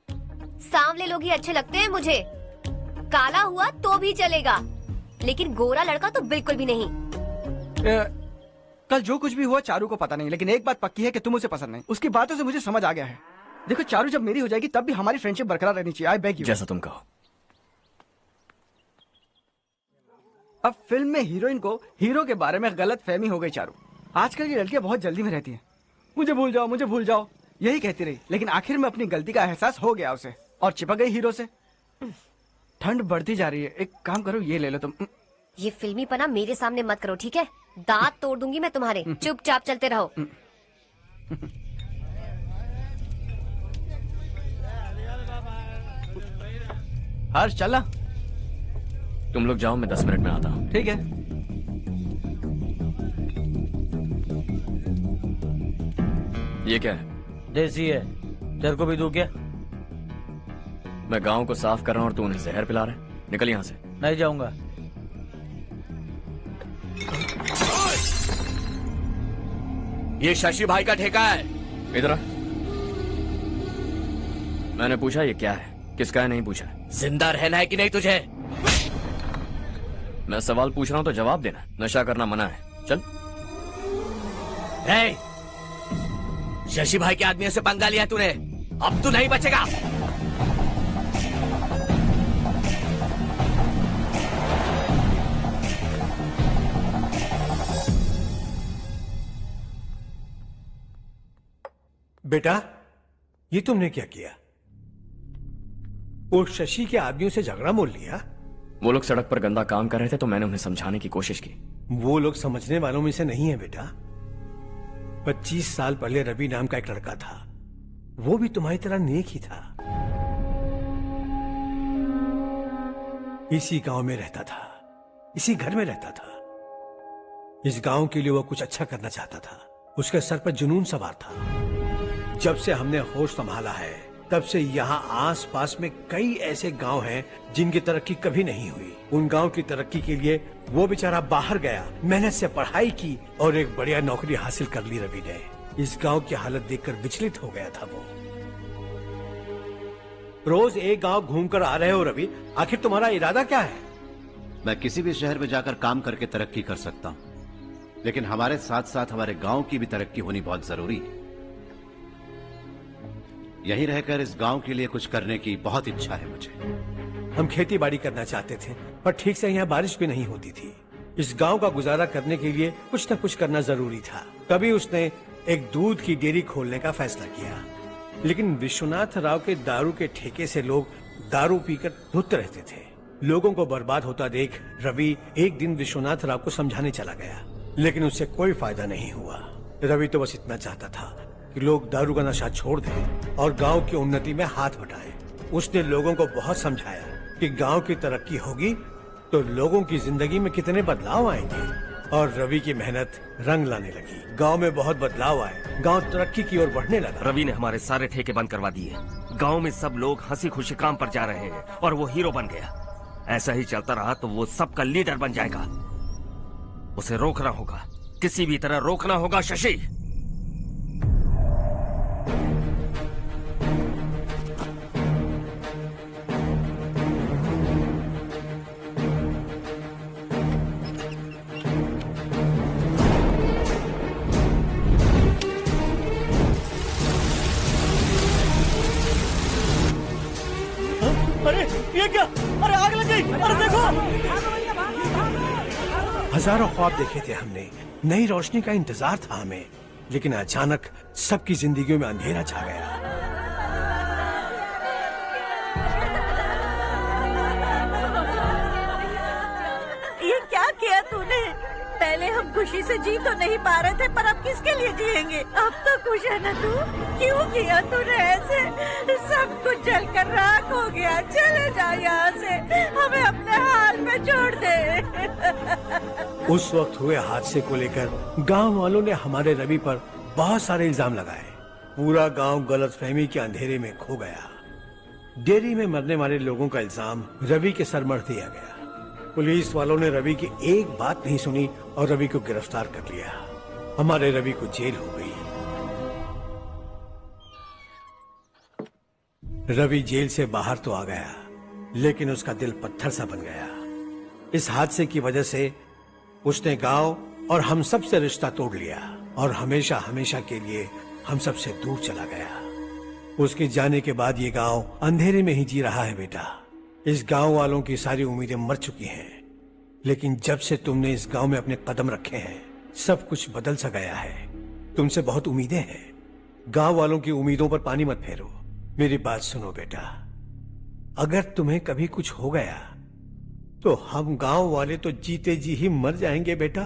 सांवले लोग ही अच्छे लगते हैं मुझे। काला हुआ तो भी चलेगा, लेकिन गोरा लड़का तो बिल्कुल भी नहीं। कल जो कुछ भी हुआ चारू को पता नहीं, लेकिन एक बात पक्की है कि तुम उसे पसंद नहीं। उसकी बातों से मुझे समझ आ गया है। देखो, चारू जब मेरी हो जाएगी तब भी हमारी फ्रेंडशिप बरकरार रहनी चाहिए। I beg you. जैसा तुम कहो। अब फिल्म में हीरोइन को हीरो के बारे में गलत फहमी हो गई चारू। आजकल की लड़कियां बहुत जल्दी में रहती हैं। मुझे भूल जाओ, मुझे भूल जाओ, यही कहती रही। लेकिन आखिर में अपनी गलती का एहसास हो गया उसे और चिपक गई हीरो से। ठंड बढ़ती जा रही है, एक काम करो, ये ले लो तुम। ये फिल्मी पना मेरे सामने मत करो, ठीक है? दांत तोड़ दूंगी मैं तुम्हारे। चुपचाप चलते रहो। हर्ष चलना। तुम लोग जाओ, मैं 10 मिनट में आता हूँ। ठीक है। ये क्या है? देसी है। तेरे को भी दूं क्या? मैं गांव को साफ कर रहा हूँ और तू उन्हें जहर पिला रहा है। निकल यहाँ से। नहीं जाऊंगा। ये शशि भाई का ठेका है। इधर आ। मैंने पूछा ये क्या है, किसका है नहीं पूछा। जिंदा रहना है कि नहीं तुझे? मैं सवाल पूछ रहा हूँ तो जवाब देना। नशा करना मना है। चल। हे, शशि भाई के आदमियों से पंगा लिया तूने, अब तू नहीं बचेगा। बेटा, ये तुमने क्या किया? वो शशि के आदमियों से झगड़ा मोल लिया? वो लोग सड़क पर गंदा काम कर रहे थे तो मैंने उन्हें समझाने की कोशिश की। वो लोग समझने वालों में से नहीं है बेटा। 25 साल पहले रवि नाम का एक लड़का था, वो भी तुम्हारी तरह नेक ही था। इसी गांव में रहता था, इसी घर में रहता था। इस गांव के लिए वो कुछ अच्छा करना चाहता था। उसके सर पर जुनून सवार था। जब से हमने होश संभाला है तब से यहाँ आस पास में कई ऐसे गांव हैं जिनकी तरक्की कभी नहीं हुई। उन गांव की तरक्की के लिए वो बेचारा बाहर गया, मेहनत से पढ़ाई की और एक बढ़िया नौकरी हासिल कर ली रवि ने। इस गांव की हालत देखकर विचलित हो गया था वो। रोज एक गांव घूमकर आ रहे हो रवि, आखिर तुम्हारा इरादा क्या है? मैं किसी भी शहर में जाकर काम करके तरक्की कर सकता हूं, लेकिन हमारे साथ साथ हमारे गांव की भी तरक्की होनी बहुत जरूरी है। यहीं रहकर इस गांव के लिए कुछ करने की बहुत इच्छा है मुझे। हम खेती बाड़ी करना चाहते थे, पर ठीक से यहाँ बारिश भी नहीं होती थी। इस गांव का गुजारा करने के लिए कुछ न कुछ करना जरूरी था। तभी उसने एक दूध की डेयरी खोलने का फैसला किया। लेकिन विश्वनाथ राव के दारू के ठेके से लोग दारू पीकर धुत रहते थे। लोगों को बर्बाद होता देख रवि एक दिन विश्वनाथ राव को समझाने चला गया, लेकिन उससे कोई फायदा नहीं हुआ। रवि तो बस इतना चाहता था कि लोग दारू का नशा छोड़ दें और गांव की उन्नति में हाथ बटाएं। उसने लोगों को बहुत समझाया कि गांव की तरक्की होगी तो लोगों की जिंदगी में कितने बदलाव आएंगे, और रवि की मेहनत रंग लाने लगी। गांव में बहुत बदलाव आए, गांव तरक्की की ओर बढ़ने लगा। रवि ने हमारे सारे ठेके बंद करवा दिए। गांव में सब लोग हंसी खुशी काम पर जा रहे हैं और वो हीरो बन गया। ऐसा ही चलता रहा तो वो सबका लीडर बन जाएगा। उसे रोकना होगा, किसी भी तरह रोकना होगा शशि। अरे ये क्या? अरे आग लग गई! अरे देखो! हजारों ख्वाब देखे थे हमने, नई रोशनी का इंतजार था हमें, लेकिन अचानक सबकी जिंदगियों में अंधेरा छा गया। ये क्या किया तूने? पहले हम खुशी से जी तो नहीं पा रहे थे, पर अब किसके लिए जिएंगे? अब तो खुश है ना तू? क्यों किया तूने ऐसे? सब कुछ जलकर राख हो गया। चले जा यहाँ से, हमें अपने हाल में छोड़ दे। उस वक्त हुए हादसे को लेकर गांव वालों ने हमारे रवि पर बहुत सारे इल्जाम लगाए। पूरा गांव गलतफहमी के अंधेरे में खो गया। डेयरी में मरने वाले लोगों का इल्जाम रवि के सर मढ़ दिया गया। पुलिस वालों ने रवि की एक बात नहीं सुनी और रवि को गिरफ्तार कर लिया। हमारे रवि को जेल हो गई। रवि जेल से बाहर तो आ गया, लेकिन उसका दिल पत्थर सा बन गया। इस हादसे की वजह से उसने गांव और हम सब से रिश्ता तोड़ लिया और हमेशा हमेशा के लिए हम सब से दूर चला गया। उसके जाने के बाद ये गांव अंधेरे में ही जी रहा है बेटा। इस गांव वालों की सारी उम्मीदें मर चुकी हैं, लेकिन जब से तुमने इस गांव में अपने कदम रखे हैं सब कुछ बदल सा गया है। तुमसे बहुत उम्मीदें हैं। गांव वालों की उम्मीदों पर पानी मत फेरो। मेरी बात सुनो बेटा, अगर तुम्हें कभी कुछ हो गया तो हम गांव वाले तो जीते जी ही मर जाएंगे बेटा।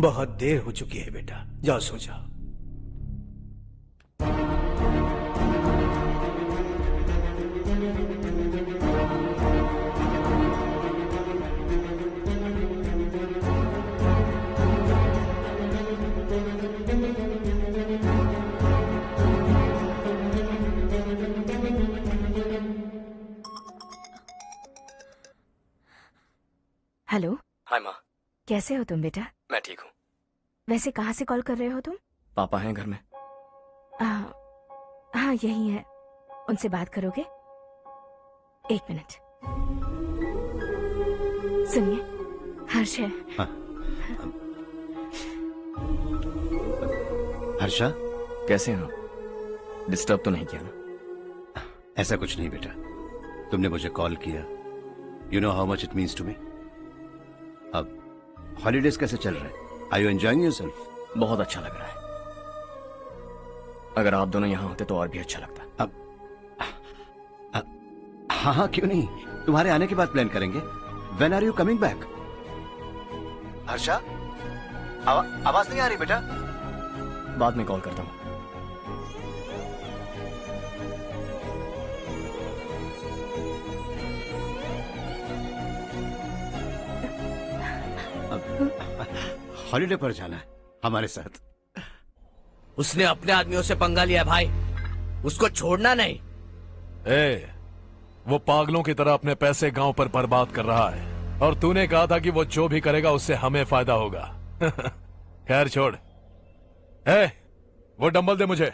बहुत देर हो चुकी है बेटा, जाओ सो जाओ। हेलो। हाय माँ। कैसे हो तुम बेटा? मैं ठीक हूँ। वैसे कहाँ से कॉल कर रहे हो तुम? पापा हैं घर में। हाँ यही है। उनसे बात करोगे? एक मिनट सुनिए, हर्ष है। हाँ। हर्षा, कैसे हैं आप? डिस्टर्ब तो नहीं किया ना? ऐसा कुछ नहीं बेटा, तुमने मुझे कॉल किया। You know how much it means to me. अब हॉलीडेज कैसे चल रहे हैं? Are you enjoying yourself? बहुत अच्छा लग रहा है। अगर आप दोनों यहाँ होते तो और भी अच्छा लगता। हाँ हाँ, क्यों नहीं, तुम्हारे आने के बाद प्लान करेंगे। When are you coming back? Harsha, आवाज नहीं आ रही बेटा। बाद में कॉल करता हूँ। हॉलिडे पर जाना है हमारे साथ। उसने अपने आदमियों से पंगा लिया भाई, उसको छोड़ना नहीं। वो पागलों की तरह अपने पैसे गांव पर बर्बाद कर रहा है, और तूने कहा था कि वो जो भी करेगा उससे हमें फायदा होगा। खैर छोड़। वो डंबल दे मुझे।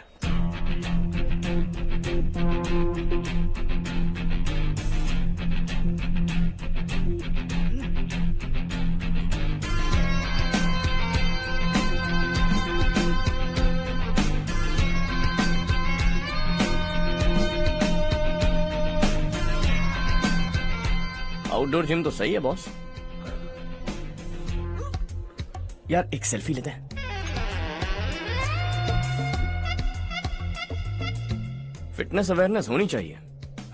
आउटडोर जिम तो सही है बॉस। यार एक सेल्फी लेते हैं। फिटनेस अवेयरनेस होनी चाहिए।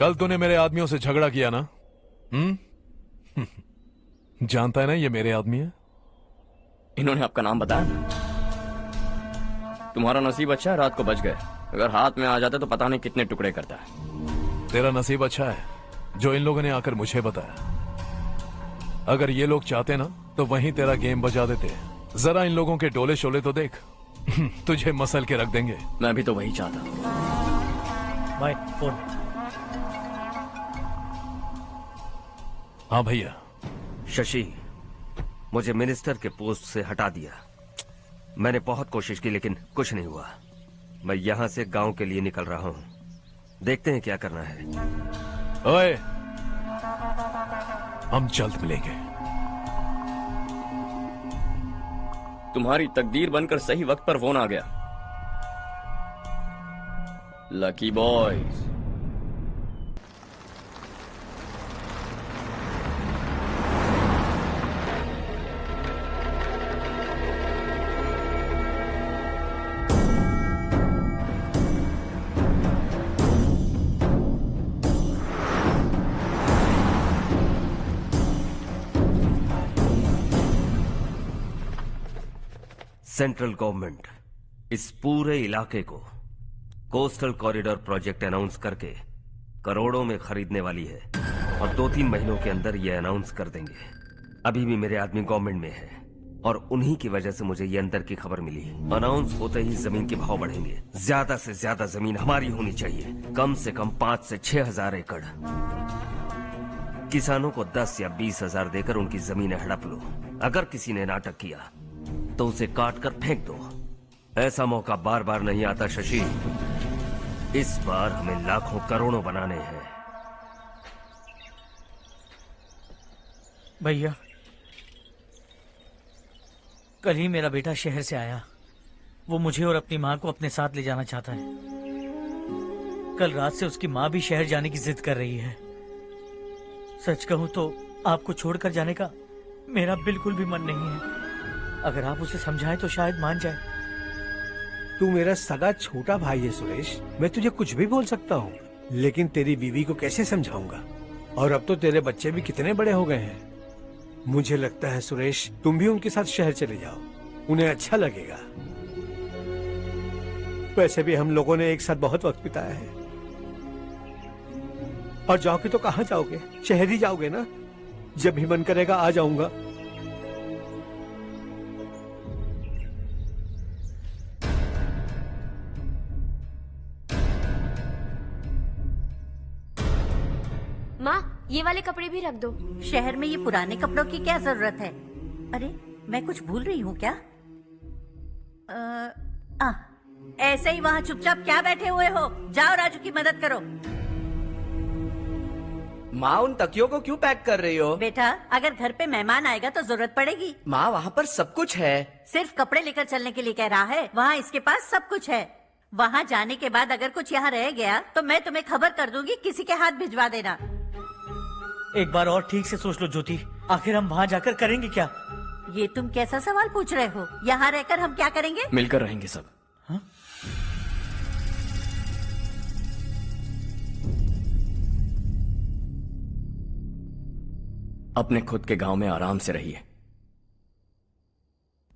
कल तूने मेरे आदमियों से झगड़ा किया ना? जानता है ना ये मेरे आदमी है। इन्होंने आपका नाम बताया? तुम्हारा नसीब अच्छा है रात को बच गए, अगर हाथ में आ जाता तो पता नहीं कितने टुकड़े करता है। तेरा नसीब अच्छा है जो इन लोगों ने आकर मुझे बताया। अगर ये लोग चाहते ना तो वहीं तेरा गेम बजा देते। जरा इन लोगों के डोले शोले तो देख। तुझे मसल के रख देंगे। मैं भी तो वही चाहता। भाई फोन। हाँ भैया। शशि, मुझे मिनिस्टर के पोस्ट से हटा दिया। मैंने बहुत कोशिश की लेकिन कुछ नहीं हुआ। मैं यहां से गांव के लिए निकल रहा हूं। देखते हैं क्या करना है। ओए, हम जल्द मिलेंगे। तुम्हारी तकदीर बनकर सही वक्त पर फोन आ गया। Lucky boys. सेंट्रल गवर्नमेंट इस पूरे इलाके को कोस्टल कॉरिडोर प्रोजेक्ट अनाउंस करके करोड़ों में खरीदने वाली है, और 2-3 महीनों के अंदर ये अनाउंस कर देंगे। अभी भी मेरे आदमी गवर्नमेंट में है और उन्हीं की वजह से मुझे ये अंदर की खबर मिली। अनाउंस होते ही जमीन के भाव बढ़ेंगे। ज्यादा से ज्यादा जमीन हमारी होनी चाहिए, कम से कम 5 से 6 हजार एकड़। किसानों को 10 या 20 हजार देकर उनकी जमीनें हड़प लो। अगर किसी ने नाटक किया तो उसे काट कर फेंक दो। ऐसा मौका बार बार नहीं आता शशि। इस बार हमें लाखों करोड़ों बनाने हैं। भैया, कल ही मेरा बेटा शहर से आया। वो मुझे और अपनी माँ को अपने साथ ले जाना चाहता है। कल रात से उसकी माँ भी शहर जाने की जिद कर रही है। सच कहूं तो आपको छोड़कर जाने का मेरा बिल्कुल भी मन नहीं है। अगर आप उसे समझाएं तो शायद मान जाए। तू मेरा सगा छोटा भाई है सुरेश, मैं तुझे कुछ भी बोल सकता हूँ, लेकिन तेरी बीवी को कैसे समझाऊंगा? और अब तो तेरे बच्चे भी कितने बड़े हो गए हैं। मुझे लगता है सुरेश, तुम भी उनके साथ शहर चले जाओ, उन्हें अच्छा लगेगा। वैसे भी हम लोगों ने एक साथ बहुत वक्त बिताया है। और जाओगे तो कहाँ जाओगे? शहर ही जाओगे ना? जब भी मन करेगा आ जाऊंगा। माँ, ये वाले कपड़े भी रख दो। शहर में ये पुराने कपड़ों की क्या जरूरत है? अरे मैं कुछ भूल रही हूँ क्या? ऐसे ही वहाँ चुपचाप क्या बैठे हुए हो? जाओ राजू की मदद करो। माँ, उन तकियों को क्यों पैक कर रही हो? बेटा, अगर घर पे मेहमान आएगा तो जरूरत पड़ेगी। माँ, वहाँ पर सब कुछ है। सिर्फ कपड़े लेकर चलने के लिए कह रहा है? वहाँ इसके पास सब कुछ है। वहाँ जाने के बाद अगर कुछ यहाँ रह गया तो मैं तुम्हें खबर कर दूंगी, किसी के हाथ भिजवा देना। एक बार और ठीक से सोच लो ज्योति, आखिर हम वहाँ जाकर करेंगे क्या? ये तुम कैसा सवाल पूछ रहे हो? यहाँ रहकर हम क्या करेंगे? मिलकर रहेंगे सब। अपने खुद के गांव में आराम से रहिए।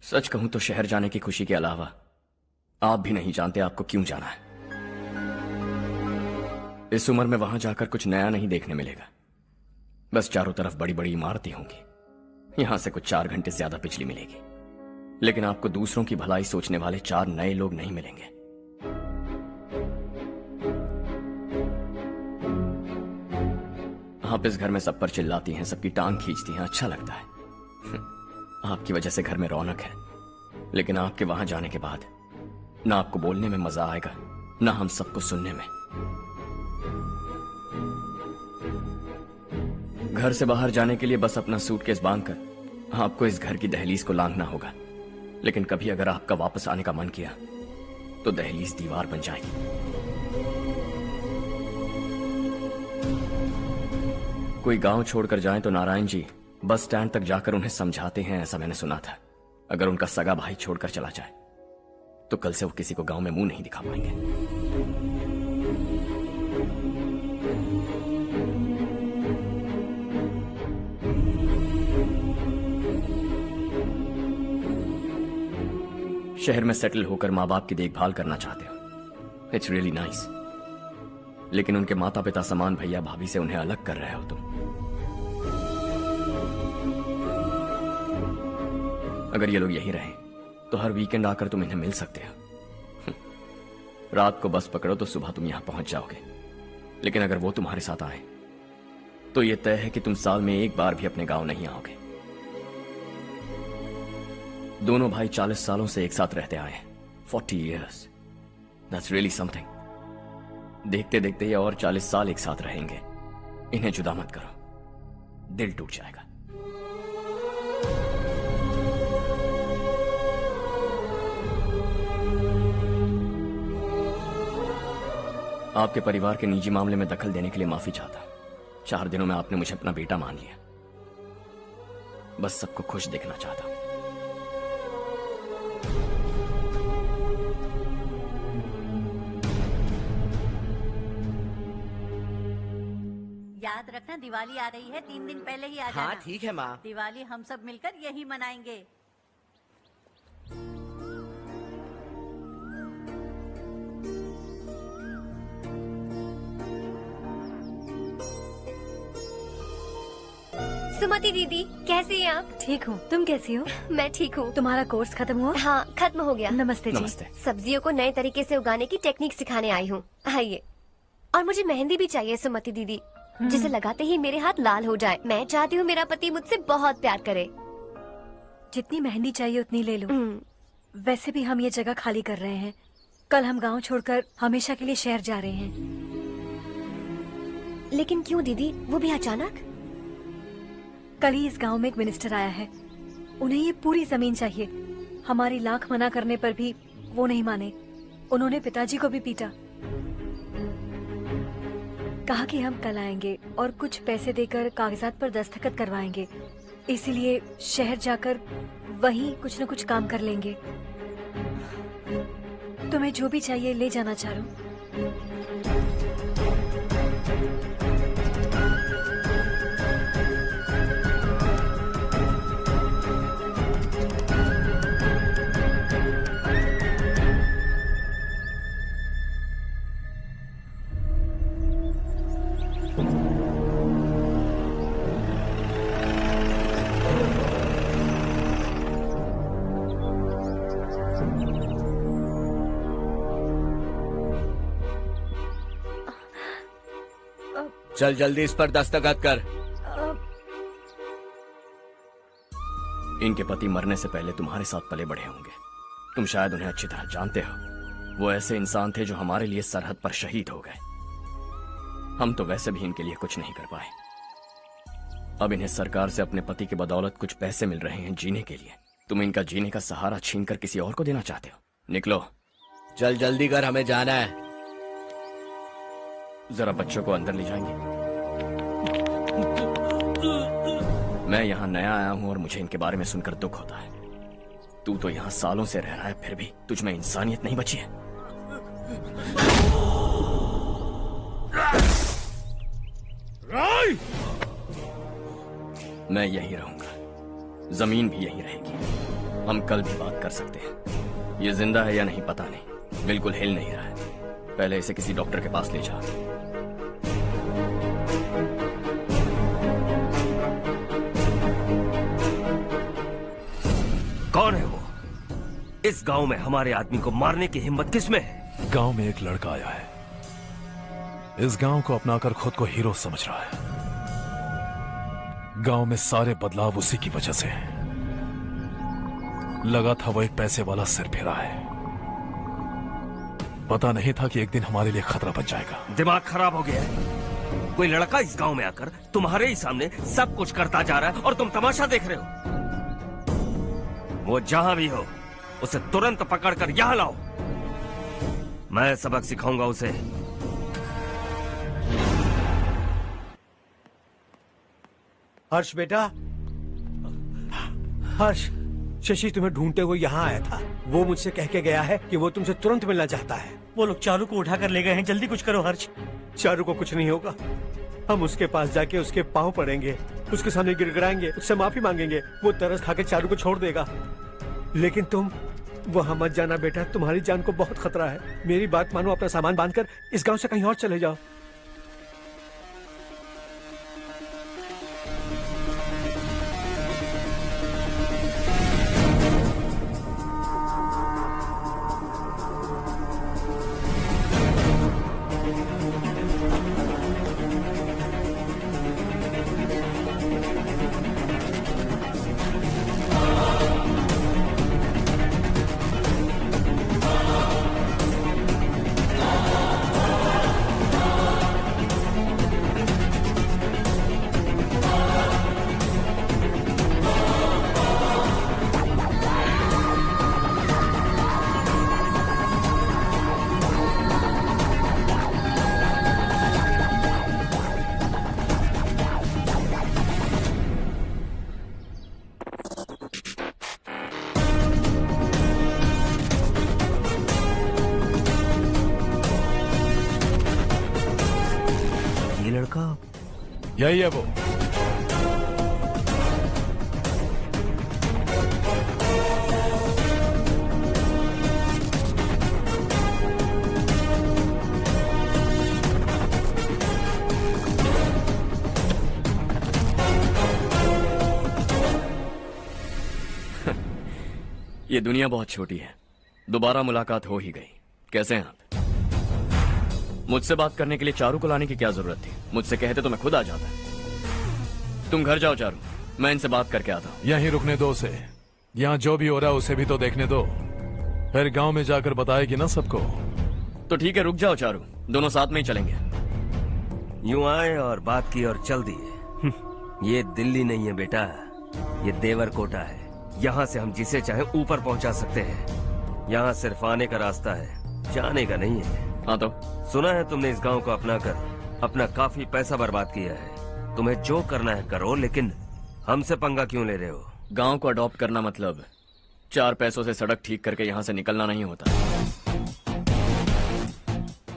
सच कहूं तो शहर जाने की खुशी के अलावा आप भी नहीं जानते आपको क्यों जाना है। इस उम्र में वहां जाकर कुछ नया नहीं देखने मिलेगा। बस चारों तरफ बड़ी बड़ी इमारतें होंगी। यहां से कुछ 4 घंटे ज्यादा बिजली मिलेगी, लेकिन आपको दूसरों की भलाई सोचने वाले 4 नए लोग नहीं मिलेंगे। आप इस घर में सब पर चिल्लाती हैं, सबकी टांग खींचती हैं, अच्छा लगता है। आपकी वजह से घर में रौनक है, लेकिन आपके वहां जाने के बाद ना आपको बोलने में मजा आएगा, ना हम सबको सुनने में। घर से बाहर जाने के लिए बस अपना सूटकेस बांधकर आपको इस घर की दहलीज को लांघना होगा। लेकिन कभी अगर आपका वापस आने का मन किया तो दहलीज दीवार बन जाएगी। कोई गांव छोड़कर जाएं तो नारायण जी बस स्टैंड तक जाकर उन्हें समझाते हैं, ऐसा मैंने सुना था। अगर उनका सगा भाई छोड़कर चला जाए तो कल से वो किसी को गांव में मुंह नहीं दिखा पाएंगे। शहर में सेटल होकर माँ बाप की देखभाल करना चाहते हो, इट्स रियली नाइस। लेकिन उनके माता पिता समान भैया भाभी से उन्हें अलग कर रहे हो तुम। अगर ये लोग यहीं रहें तो हर वीकेंड आकर तुम इन्हें मिल सकते हो। रात को बस पकड़ो तो सुबह तुम यहां पहुंच जाओगे। लेकिन अगर वो तुम्हारे साथ आए तो यह तय है कि तुम साल में एक बार भी अपने गांव नहीं आओगे। दोनों भाई 40 सालों से एक साथ रहते आए हैं, 40 years। That's really something। देखते देखते ये और 40 साल एक साथ रहेंगे। इन्हें जुदा मत करो, दिल टूट जाएगा। आपके परिवार के निजी मामले में दखल देने के लिए माफी चाहता। 4 दिनों में आपने मुझे अपना बेटा मान लिया। बस सबको खुश देखना चाहता। याद रखना दिवाली आ रही है, 3 दिन पहले ही आ जाना। हाँ ठीक है माँ। दिवाली हम सब मिलकर यही मनाएंगे। सुमति दीदी कैसी हैं आप? ठीक हूँ, तुम कैसी हो? मैं ठीक हूँ। तुम्हारा कोर्स खत्म हुआ? हाँ खत्म हो गया। नमस्ते जी। नमस्ते। सब्जियों को नए तरीके से उगाने की टेक्निक सिखाने आई हूँ। आइए। और मुझे मेहंदी भी चाहिए सुमति दीदी, जिसे लगाते ही मेरे हाथ लाल हो जाए। मैं चाहती हूँ मेरा पति मुझसे बहुत प्यार करे। जितनी मेहंदी चाहिए उतनी ले लो। वैसे भी हम ये जगह खाली कर रहे हैं। कल हम गांव छोड़कर हमेशा के लिए शहर जा रहे हैं। लेकिन क्यों दीदी, वो भी अचानक? कल ही इस गांव में एक मिनिस्टर आया है, उन्हें ये पूरी जमीन चाहिए। हमारी लाख मना करने पर भी वो नहीं माने। उन्होंने पिताजी को भी पीटा। कहा कि हम कल आएंगे और कुछ पैसे देकर कागजात पर दस्तखत करवाएंगे। इसीलिए शहर जाकर वहीं कुछ न कुछ काम कर लेंगे। तुम्हें जो भी चाहिए ले जाना चारू। चल जल्दी इस पर दस्तखत कर। इनके पति मरने से पहले तुम्हारे साथ पले बढ़े होंगे। तुम शायद उन्हें अच्छी तरह जानते हो। वो ऐसे इंसान थे जो हमारे लिए सरहद पर शहीद हो गए। हम तो वैसे भी इनके लिए कुछ नहीं कर पाए। अब इन्हें सरकार से अपने पति की बदौलत कुछ पैसे मिल रहे हैं जीने के लिए। तुम इनका जीने का सहारा छीनकर किसी और को देना चाहते हो? निकलो। चल जल्दी कर, हमें जाना है। जरा बच्चों को अंदर ले जाएंगे? मैं यहाँ नया आया हूँ और मुझे इनके बारे में सुनकर दुख होता है। तू तो यहाँ सालों से रह रहा है, फिर भी तुझ में इंसानियत नहीं बची है। मैं यही रहूंगा, जमीन भी यही रहेगी। हम कल भी बात कर सकते हैं। ये जिंदा है या नहीं पता नहीं, बिल्कुल हिल नहीं रहा है। पहले इसे किसी डॉक्टर के पास ले जा। कौन है वो? इस गांव में हमारे आदमी को मारने की हिम्मत किसमें है? गांव में एक लड़का आया है, इस गांव को अपनाकर खुद को हीरो समझ रहा है। गांव में सारे बदलाव उसी की वजह से हैं। लगा था वो एक पैसे वाला सिर फेरा है, पता नहीं था कि एक दिन हमारे लिए खतरा बन जाएगा। दिमाग खराब हो गया है। कोई लड़का इस गांव में आकर तुम्हारे ही सामने सब कुछ करता जा रहा है और तुम तमाशा देख रहे हो। वो जहां भी हो उसे तुरंत पकड़कर यहां लाओ। मैं सबक सिखाऊंगा उसे। हर्ष बेटा, हर्ष, शशि तुम्हें ढूंढते हुए यहाँ आया था। वो मुझसे कह के गया है कि वो तुमसे तुरंत मिलना चाहता है। वो लोग चारू को उठाकर ले गए हैं, जल्दी कुछ करो हर्ष। चारू को कुछ नहीं होगा। हम उसके पास जाके उसके पांव पड़ेंगे, उसके सामने गिड़गिड़ाएंगे, उससे माफी मांगेंगे। वो तरस खा के चारू को छोड़ देगा। लेकिन तुम वहां मत जाना बेटा, तुम्हारी जान को बहुत खतरा है। मेरी बात मानो, अपना सामान बांधकर इस गांव से कहीं और चले जाओ। यही है वो। ये दुनिया बहुत छोटी है। दोबारा मुलाकात हो ही गई। कैसे हैं आप? मुझसे बात करने के लिए चारू को लाने की क्या जरूरत थी? मुझसे कहते तो मैं खुद आ जाता। तुम घर जाओ चारू, मैं इनसे बात करके आता हूँ। यहीं रुकने दो उसे। यहाँ जो भी हो रहा है उसे भी तो देखने दो, फिर गांव में जाकर बताएगी ना सबको। तो ठीक है, रुक जाओ चारू, दोनों साथ में ही चलेंगे। यूं आए और बात की और चल दिए। ये दिल्ली नहीं है बेटा, ये देवरकोटा है। यहाँ से हम जिसे चाहे ऊपर पहुँचा सकते हैं। यहाँ सिर्फ आने का रास्ता है, जाने का नहीं है। हाँ तो सुना है तुमने इस गांव को अपनाकर अपना काफी पैसा बर्बाद किया है। तुम्हें जो करना है करो, लेकिन हमसे पंगा क्यों ले रहे हो? गांव को अडॉप्ट करना मतलब 4 पैसों से सड़क ठीक करके यहाँ से निकलना नहीं होता।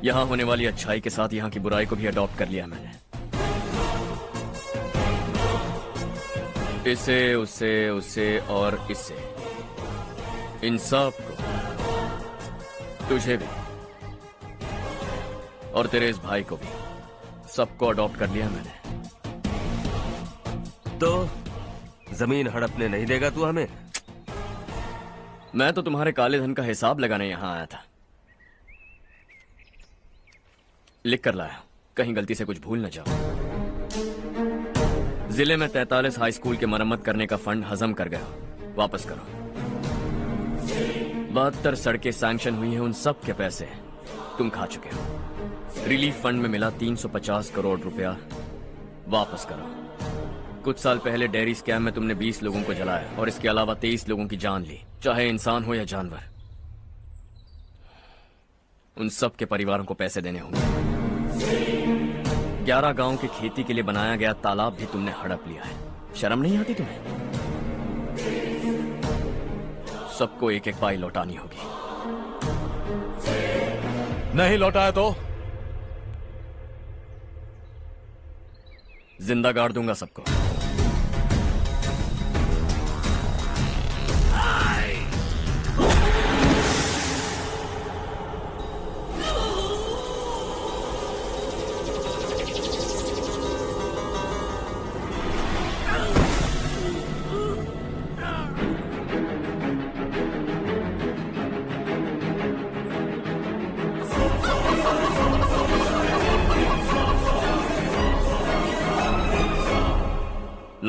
यहाँ होने वाली अच्छाई के साथ यहाँ की बुराई को भी अडॉप्ट कर लिया मैंने। इसे, उसे, उसे और इससे, इन सब को, तुझे भी और तेरे इस भाई को भी, सबको अडॉप्ट कर लिया मैंने। तो जमीन हड़पने नहीं देगा तू हमें? मैं तो तुम्हारे काले धन का हिसाब लगाने यहां आया था। लिख कर लाया, कहीं गलती से कुछ भूल न जाओ। जिले में 43 हाई स्कूल के मरम्मत करने का फंड हजम कर गया, वापस करो। 72 सड़कें सैंक्शन हुई हैं, उन सब के पैसे तुम खा चुके हो। रिलीफ फंड में मिला 350 करोड़ रुपया, वापस करो। कुछ साल पहले डेयरी स्कैम में तुमने 20 लोगों को जलाया और इसके अलावा 23 लोगों की जान ली, चाहे इंसान हो या जानवर। उन सब के परिवारों को पैसे देने होंगे। 11 गांव के खेती के लिए बनाया गया तालाब भी तुमने हड़प लिया है। शर्म नहीं आती तुम्हें? सबको एक एक पाई लौटानी होगी। नहीं लौटाया तो जिंदा गाड़ दूंगा सबको।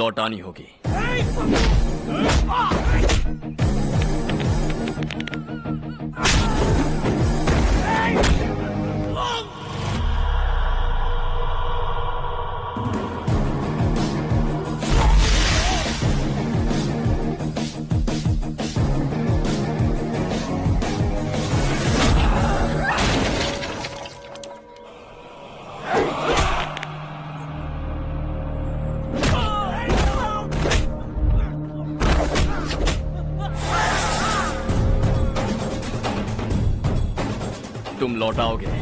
लौटानी होगी। तुम लौटाओगे।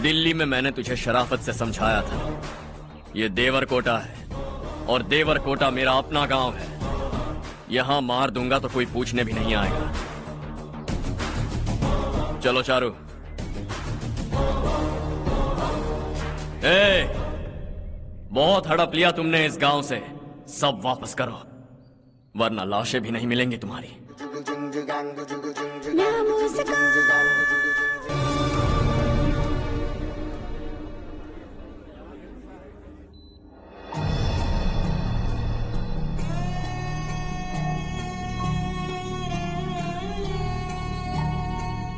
दिल्ली में मैंने तुझे शराफत से समझाया था, ये देवर कोटा है और देवर कोटा मेरा अपना गांव है। यहां मार दूंगा तो कोई पूछने भी नहीं आएगा। चलो चारू। बहुत हड़प लिया तुमने इस गांव से, सब वापस करो वरना लाशें भी नहीं मिलेंगी तुम्हारी।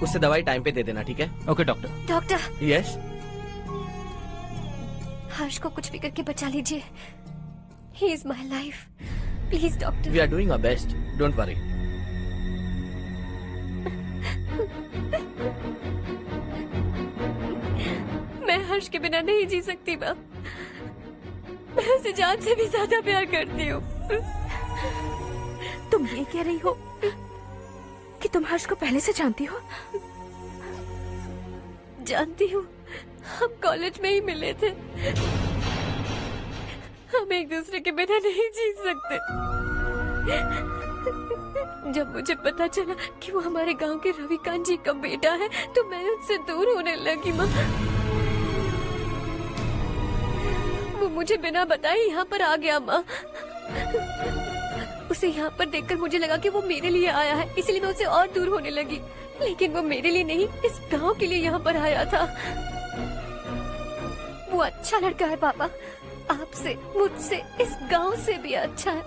उससे दवाई टाइम पे दे देना, ठीक है? Okay doctor. Doctor. Yes. Harsh को कुछ भी करके बचा लीजिए। He is my life, please doctor. We are doing our best, don't worry. मैं हर्ष के बिना नहीं जी सकती माँ। मैं उसे जान से भी ज्यादा प्यार करती हूँ। तुम ये कह रही हो कि तुम हर्ष को पहले से जानती हो? जानती हूँ, हम कॉलेज में ही मिले थे। हम एक दूसरे के बिना नहीं जी सकते। जब मुझे पता चला कि वो हमारे गांव के रविकांत जी का बेटा है तो मैं उनसे दूर होने लगी माँ। वो मुझे बिना बताए यहाँ पर आ गया माँ। उसे यहाँ पर देखकर मुझे लगा कि वो मेरे लिए आया है, इसलिए मैं उससे और दूर होने लगी। लेकिन वो मेरे लिए नहीं, इस गांव के लिए यहाँ पर आया था। वो अच्छा लड़का है पापा, आपसे, मुझसे, इस गांव से भी अच्छा है,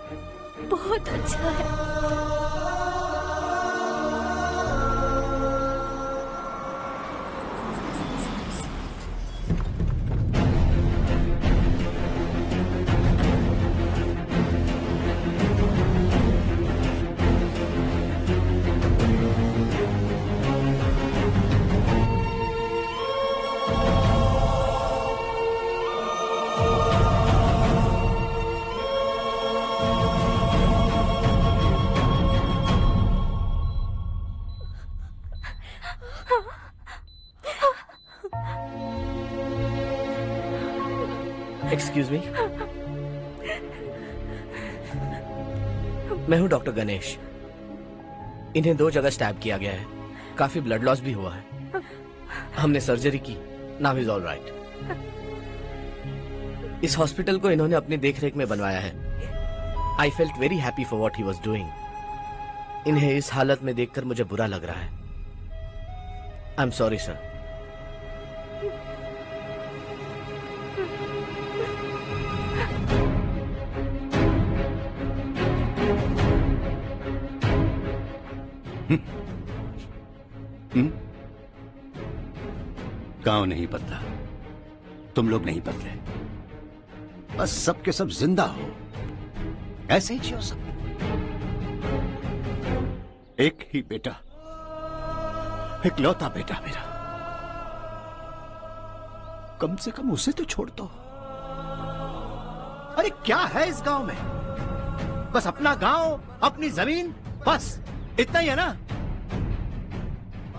बहुत अच्छा है। एक्सक्यूज मी, मैं हूं डॉक्टर गणेश। इन्हें 2 जगह स्टैब किया गया है, काफी ब्लड लॉस भी हुआ है। हमने सर्जरी की, नाउ इज ऑल राइट। इस हॉस्पिटल को इन्होंने अपनी देखरेख में बनवाया है। I felt very happy for what he was doing. इन्हें इस हालत में देखकर मुझे बुरा लग रहा है। I am sorry sir. गांव नहीं बदला, तुम लोग नहीं बदले, बस सबके सब जिंदा हो, ऐसे ही जियो सब। एक ही बेटा, इकलौता बेटा मेरा, कम से कम उसे तो छोड़ दो। अरे क्या है इस गांव में? बस अपना गांव, अपनी जमीन, बस इतना ही है ना?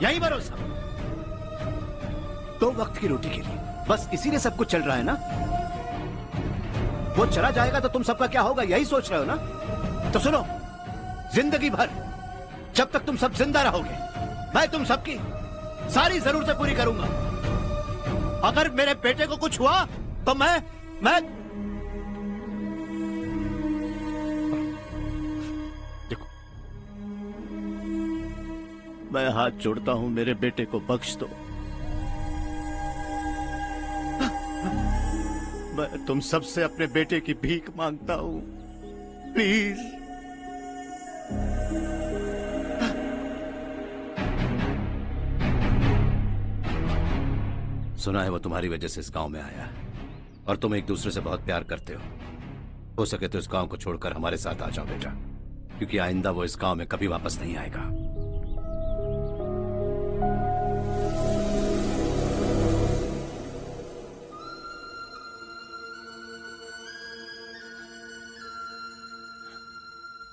यही भरोसा 2 वक्त की रोटी के लिए, बस इसीलिए सब कुछ चल रहा है ना? वो चला जाएगा तो तुम सबका क्या होगा, यही सोच रहे हो ना? तो सुनो, जिंदगी भर जब तक तुम सब जिंदा रहोगे, मैं तुम सबकी सारी जरूरतें पूरी करूंगा। अगर मेरे बेटे को कुछ हुआ तो मैं देखो, मैं हाथ जोड़ता हूं, मेरे बेटे को बख्श दो। मैं तुम सबसे अपने बेटे की भीख मांगता हूं, प्लीज। सुना है वो तुम्हारी वजह से इस गांव में आया है और तुम एक दूसरे से बहुत प्यार करते हो सके तो इस गांव को छोड़कर हमारे साथ आ जाओ बेटा, क्योंकि आइंदा वो इस गांव में कभी वापस नहीं आएगा।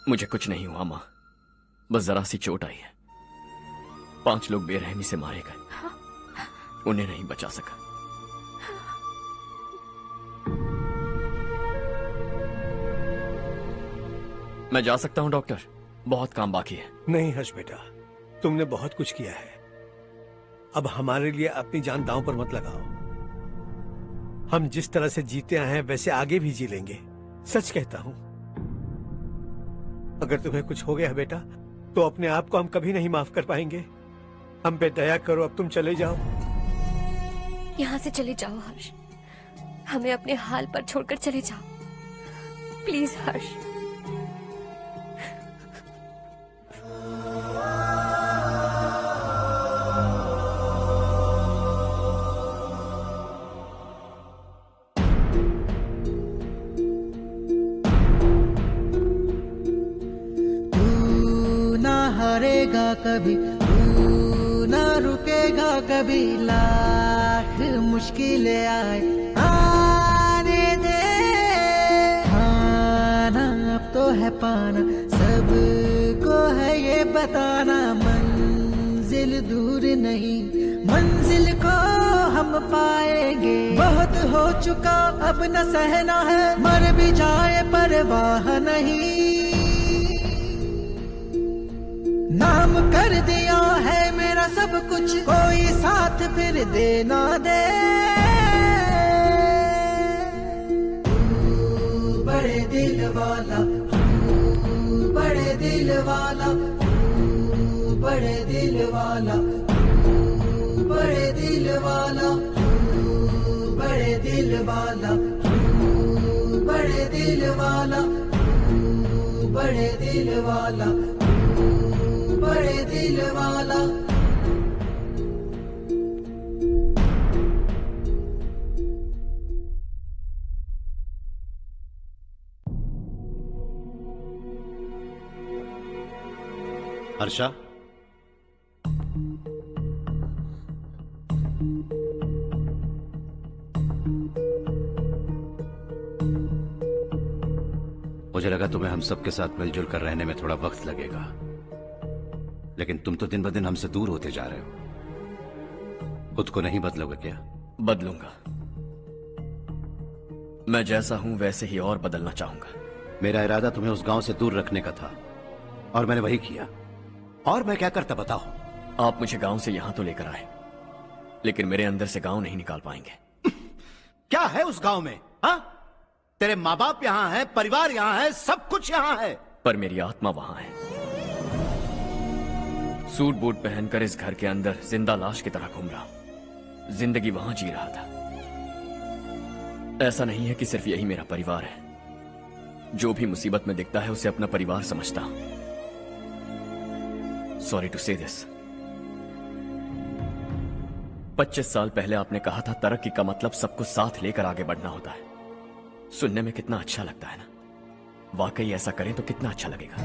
मुझे कुछ नहीं हुआ माँ, बस जरा सी चोट आई है। 5 लोग बेरहमी से मारे गए, उन्हें नहीं बचा सका। मैं जा सकता हूं डॉक्टर, बहुत काम बाकी है। नहीं हर्ष बेटा, तुमने बहुत कुछ किया है, अब हमारे लिए अपनी जान दांव पर मत लगाओ। हम जिस तरह से जीते आए हैं वैसे आगे भी जी लेंगे, सच कहता हूं। अगर तुम्हें कुछ हो गया बेटा तो अपने आप को हम कभी नहीं माफ कर पाएंगे। हम पे दया करो, अब तुम चले जाओ। यहाँ से चले जाओ हर्ष, हमें अपने हाल पर छोड़कर चले जाओ, प्लीज हर्ष। हारेगा कभी, तू ना रुकेगा कभी, लाख मुश्किलें आए आने दे। खाना अब तो है पाना, सबको है ये बताना, मंजिल दूर नहीं, मंजिल को हम पाएंगे। बहुत हो चुका अब न सहना है, मर भी जाए परवाह नहीं। नाम कर दिया है मेरा सब कुछ, कोई साथ फिर देना दे। तू बड़े दिल वाला, तू बड़े दिल वाला, तू बड़े दिल वाला, तू बड़े दिल वाला, तू बड़े दिल वाला, तू बड़े दिल वाला, तू बड़े दिल वाला, बड़े दिल वाला। हर्षा, मुझे लगा तुम्हें हम सबके साथ मिलजुल कर रहने में थोड़ा वक्त लगेगा, लेकिन तुम तो दिन ब दिन हमसे दूर होते जा रहे हो। खुद को नहीं बदलोगे क्या? बदलूंगा, मैं जैसा हूं वैसे ही और बदलना चाहूंगा। मेरा इरादा तुम्हें उस गांव से दूर रखने का था और मैंने वही किया। और मैं क्या करता बताओ? आप मुझे गांव से यहां तो लेकर आए, लेकिन मेरे अंदर से गांव नहीं निकाल पाएंगे। क्या है उस गांव में? हाँ, तेरे माँ बाप यहाँ है, परिवार यहाँ है, सब कुछ यहाँ है, पर मेरी आत्मा वहां है। सूट बूट पहनकर इस घर के अंदर जिंदा लाश की तरह घूम रहा हूं, जिंदगी वहां जी रहा था। ऐसा नहीं है कि सिर्फ यही मेरा परिवार है, जो भी मुसीबत में दिखता है उसे अपना परिवार समझता हूं। सॉरी टू से दिस। 25 साल पहले आपने कहा था तरक्की का मतलब सबको साथ लेकर आगे बढ़ना होता है। सुनने में कितना अच्छा लगता है ना? वाकई ऐसा करें तो कितना अच्छा लगेगा।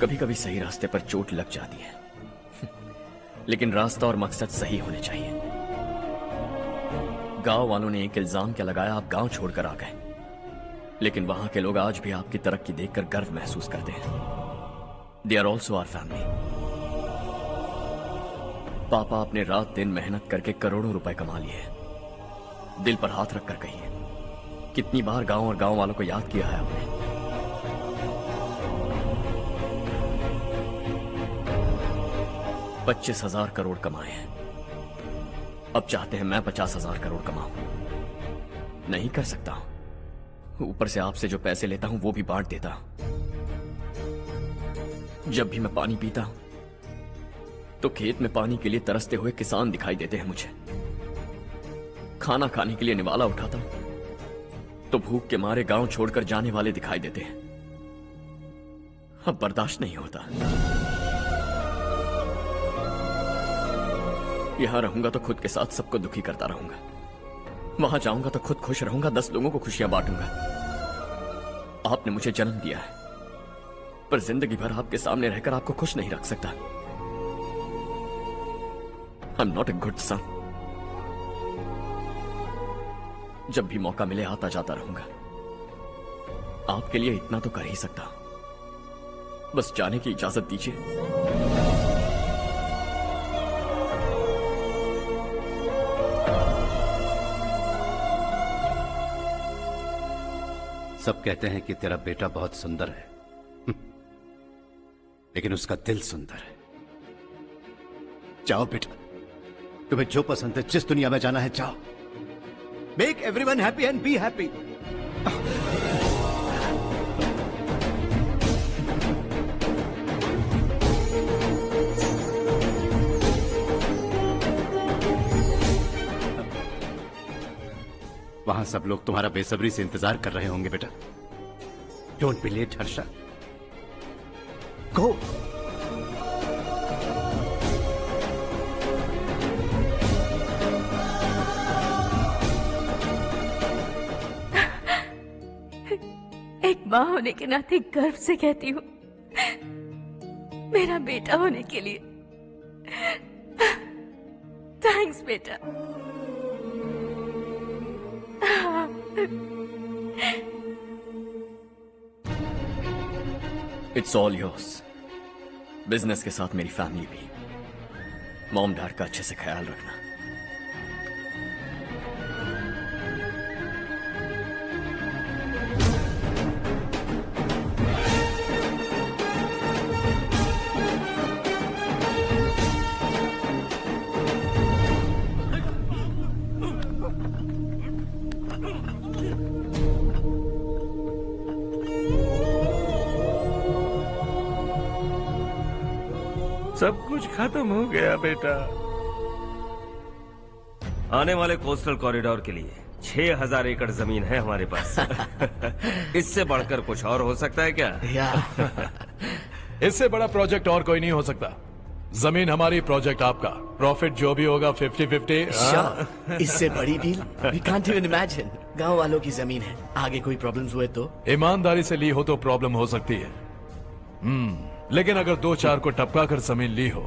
कभी कभी सही रास्ते पर चोट लग जाती है, लेकिन रास्ता और मकसद सही होने चाहिए। गांव वालों ने एक इल्जाम क्या लगाया, आप गांव छोड़कर आ गए, लेकिन वहां के लोग आज भी आपकी तरक्की देखकर गर्व महसूस करते हैं। They are also our family. पापा आपने रात दिन मेहनत करके करोड़ों रुपए कमा लिए हैं। दिल पर हाथ रखकर कहिए, कितनी बार गांव और गांव वालों को याद किया है आपने? 25,000 करोड़ कमाए हैं, अब चाहते हैं मैं 50,000 करोड़ कमाऊं। नहीं कर सकता हूं। ऊपर से आपसे जो पैसे लेता हूं वो भी बांट देता हूं। जब भी मैं पानी पीता हूं तो खेत में पानी के लिए तरसते हुए किसान दिखाई देते हैं मुझे। खाना खाने के लिए निवाला उठाता हूं तो भूख के मारे गांव छोड़कर जाने वाले दिखाई देते हैं। अब बर्दाश्त नहीं होता। यहां रहूंगा तो खुद के साथ सबको दुखी करता रहूंगा, वहां जाऊंगा तो खुद खुश रहूंगा, 10 लोगों को खुशियां बांटूंगा। आपने मुझे जन्म दिया है, पर जिंदगी भर आपके सामने रहकर आपको खुश नहीं रख सकता। I am not a good son. जब भी मौका मिले आता जाता रहूंगा। आपके लिए इतना तो कर ही सकता हूं, बस जाने की इजाजत दीजिए। सब कहते हैं कि तेरा बेटा बहुत सुंदर है, लेकिन उसका दिल सुंदर है। जाओ बेटा, तुम्हें जो पसंद है, जिस दुनिया में जाना है जाओ। Make everyone happy and be happy. वहां सब लोग तुम्हारा बेसब्री से इंतजार कर रहे होंगे बेटा। डोंट बी लेट हर्षा, गो। एक माँ होने के नाते गर्व से कहती हूँ, मेरा बेटा होने के लिए थैंक्स बेटा। It's all yours. बिजनेस के साथ मेरी फैमिली भी। मॉम डैड का अच्छे से ख्याल रखना। सब कुछ खत्म हो गया बेटा। आने वाले कोस्टल कॉरिडोर के लिए 6,000 एकड़ जमीन है हमारे पास। इससे बढ़कर कुछ और हो सकता है क्या? इससे बड़ा प्रोजेक्ट और कोई नहीं हो सकता। जमीन हमारी, प्रोजेक्ट आपका। प्रॉफिट जो भी होगा 50-50। इससे बड़ी deal we can't even imagine. गांव वालों की जमीन है, आगे कोई प्रॉब्लम्स हुए तो? ईमानदारी से ली हो तो प्रॉब्लम हो सकती है, लेकिन अगर 2-4 को टपका कर जमीन ली हो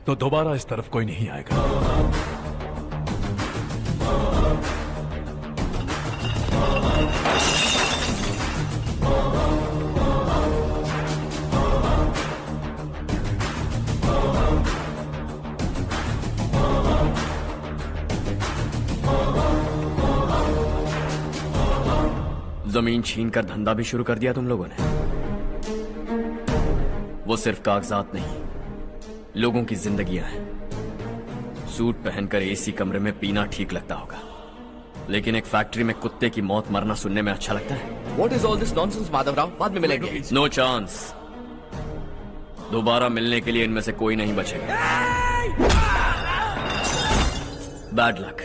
तो दोबारा इस तरफ कोई नहीं आएगा। जमीन छीनकर धंधा भी शुरू कर दिया तुम लोगों ने। वो सिर्फ कागजात नहीं, लोगों की जिंदगियां हैं। सूट पहनकर एसी कमरे में पीना ठीक लगता होगा, लेकिन एक फैक्ट्री में कुत्ते की मौत मरना सुनने में अच्छा लगता है। What is all this nonsense, Madhavrao? बाद में मिलेंगे। No chance. दोबारा मिलने के लिए इनमें से कोई नहीं बचेगा। Bad luck.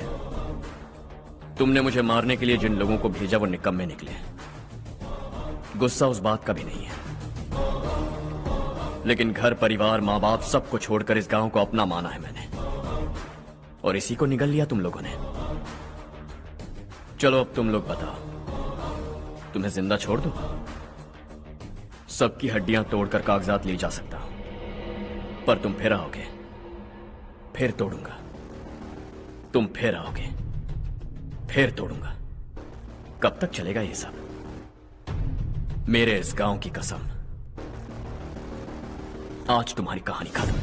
तुमने मुझे मारने के लिए जिन लोगों को भेजा वो निकम्मे निकले। गुस्सा उस बात का भी नहीं है, लेकिन घर परिवार माँ बाप सबको छोड़कर इस गांव को अपना माना है मैंने, और इसी को निगल लिया तुम लोगों ने। चलो अब तुम लोग बताओ, तुम्हें जिंदा छोड़ दूं? सबकी हड्डियां तोड़कर कागजात ले जा सकता हूं, पर तुम फिर आओगे, फिर तोड़ूंगा, तुम फिर आओगे। फिर तोड़ूंगा। कब तक चलेगा ये सब? मेरे इस गांव की कसम, आज तुम्हारी कहानी खत्म।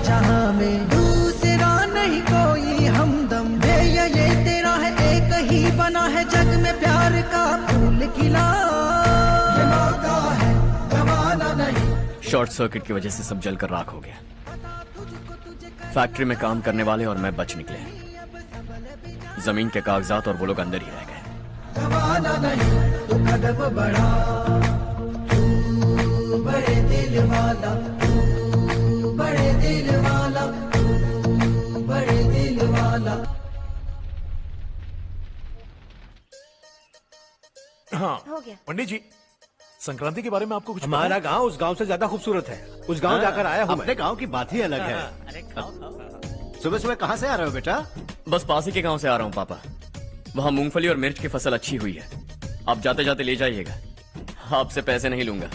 जहां में दूसरा नहीं कोई हमदम, ये तेरा है, एक ही बना है जग में प्यार का फूल खिला। ये मौका है गवाना नहीं। शॉर्ट सर्किट की वजह से सब जलकर राख हो गया। फैक्ट्री में काम करने वाले और मैं बच निकले। जमीन के कागजात और वो लोग अंदर ही रह गए। गवाना नहीं तो कदम बढ़ा, तू बड़े दिल वाला, तू बड़े दिल वाला, तू बड़े दिल वाला। हाँ हो गया। पंडित जी, संक्रांति के बारे में आपको कुछ पता हमारा है? गांव उस गांव से ज्यादा खूबसूरत है। उस गांव जाकर आया हूँ अपने मैं। गांव की बात ही अलग है। सुबह सुबह कहाँ से आ रहे हो बेटा? बस पास ही के गांव से आ रहा हूँ पापा। वहाँ मूंगफली और मिर्च की फसल अच्छी हुई है। आप जाते जाते ले जाइएगा। आपसे पैसे नहीं लूंगा।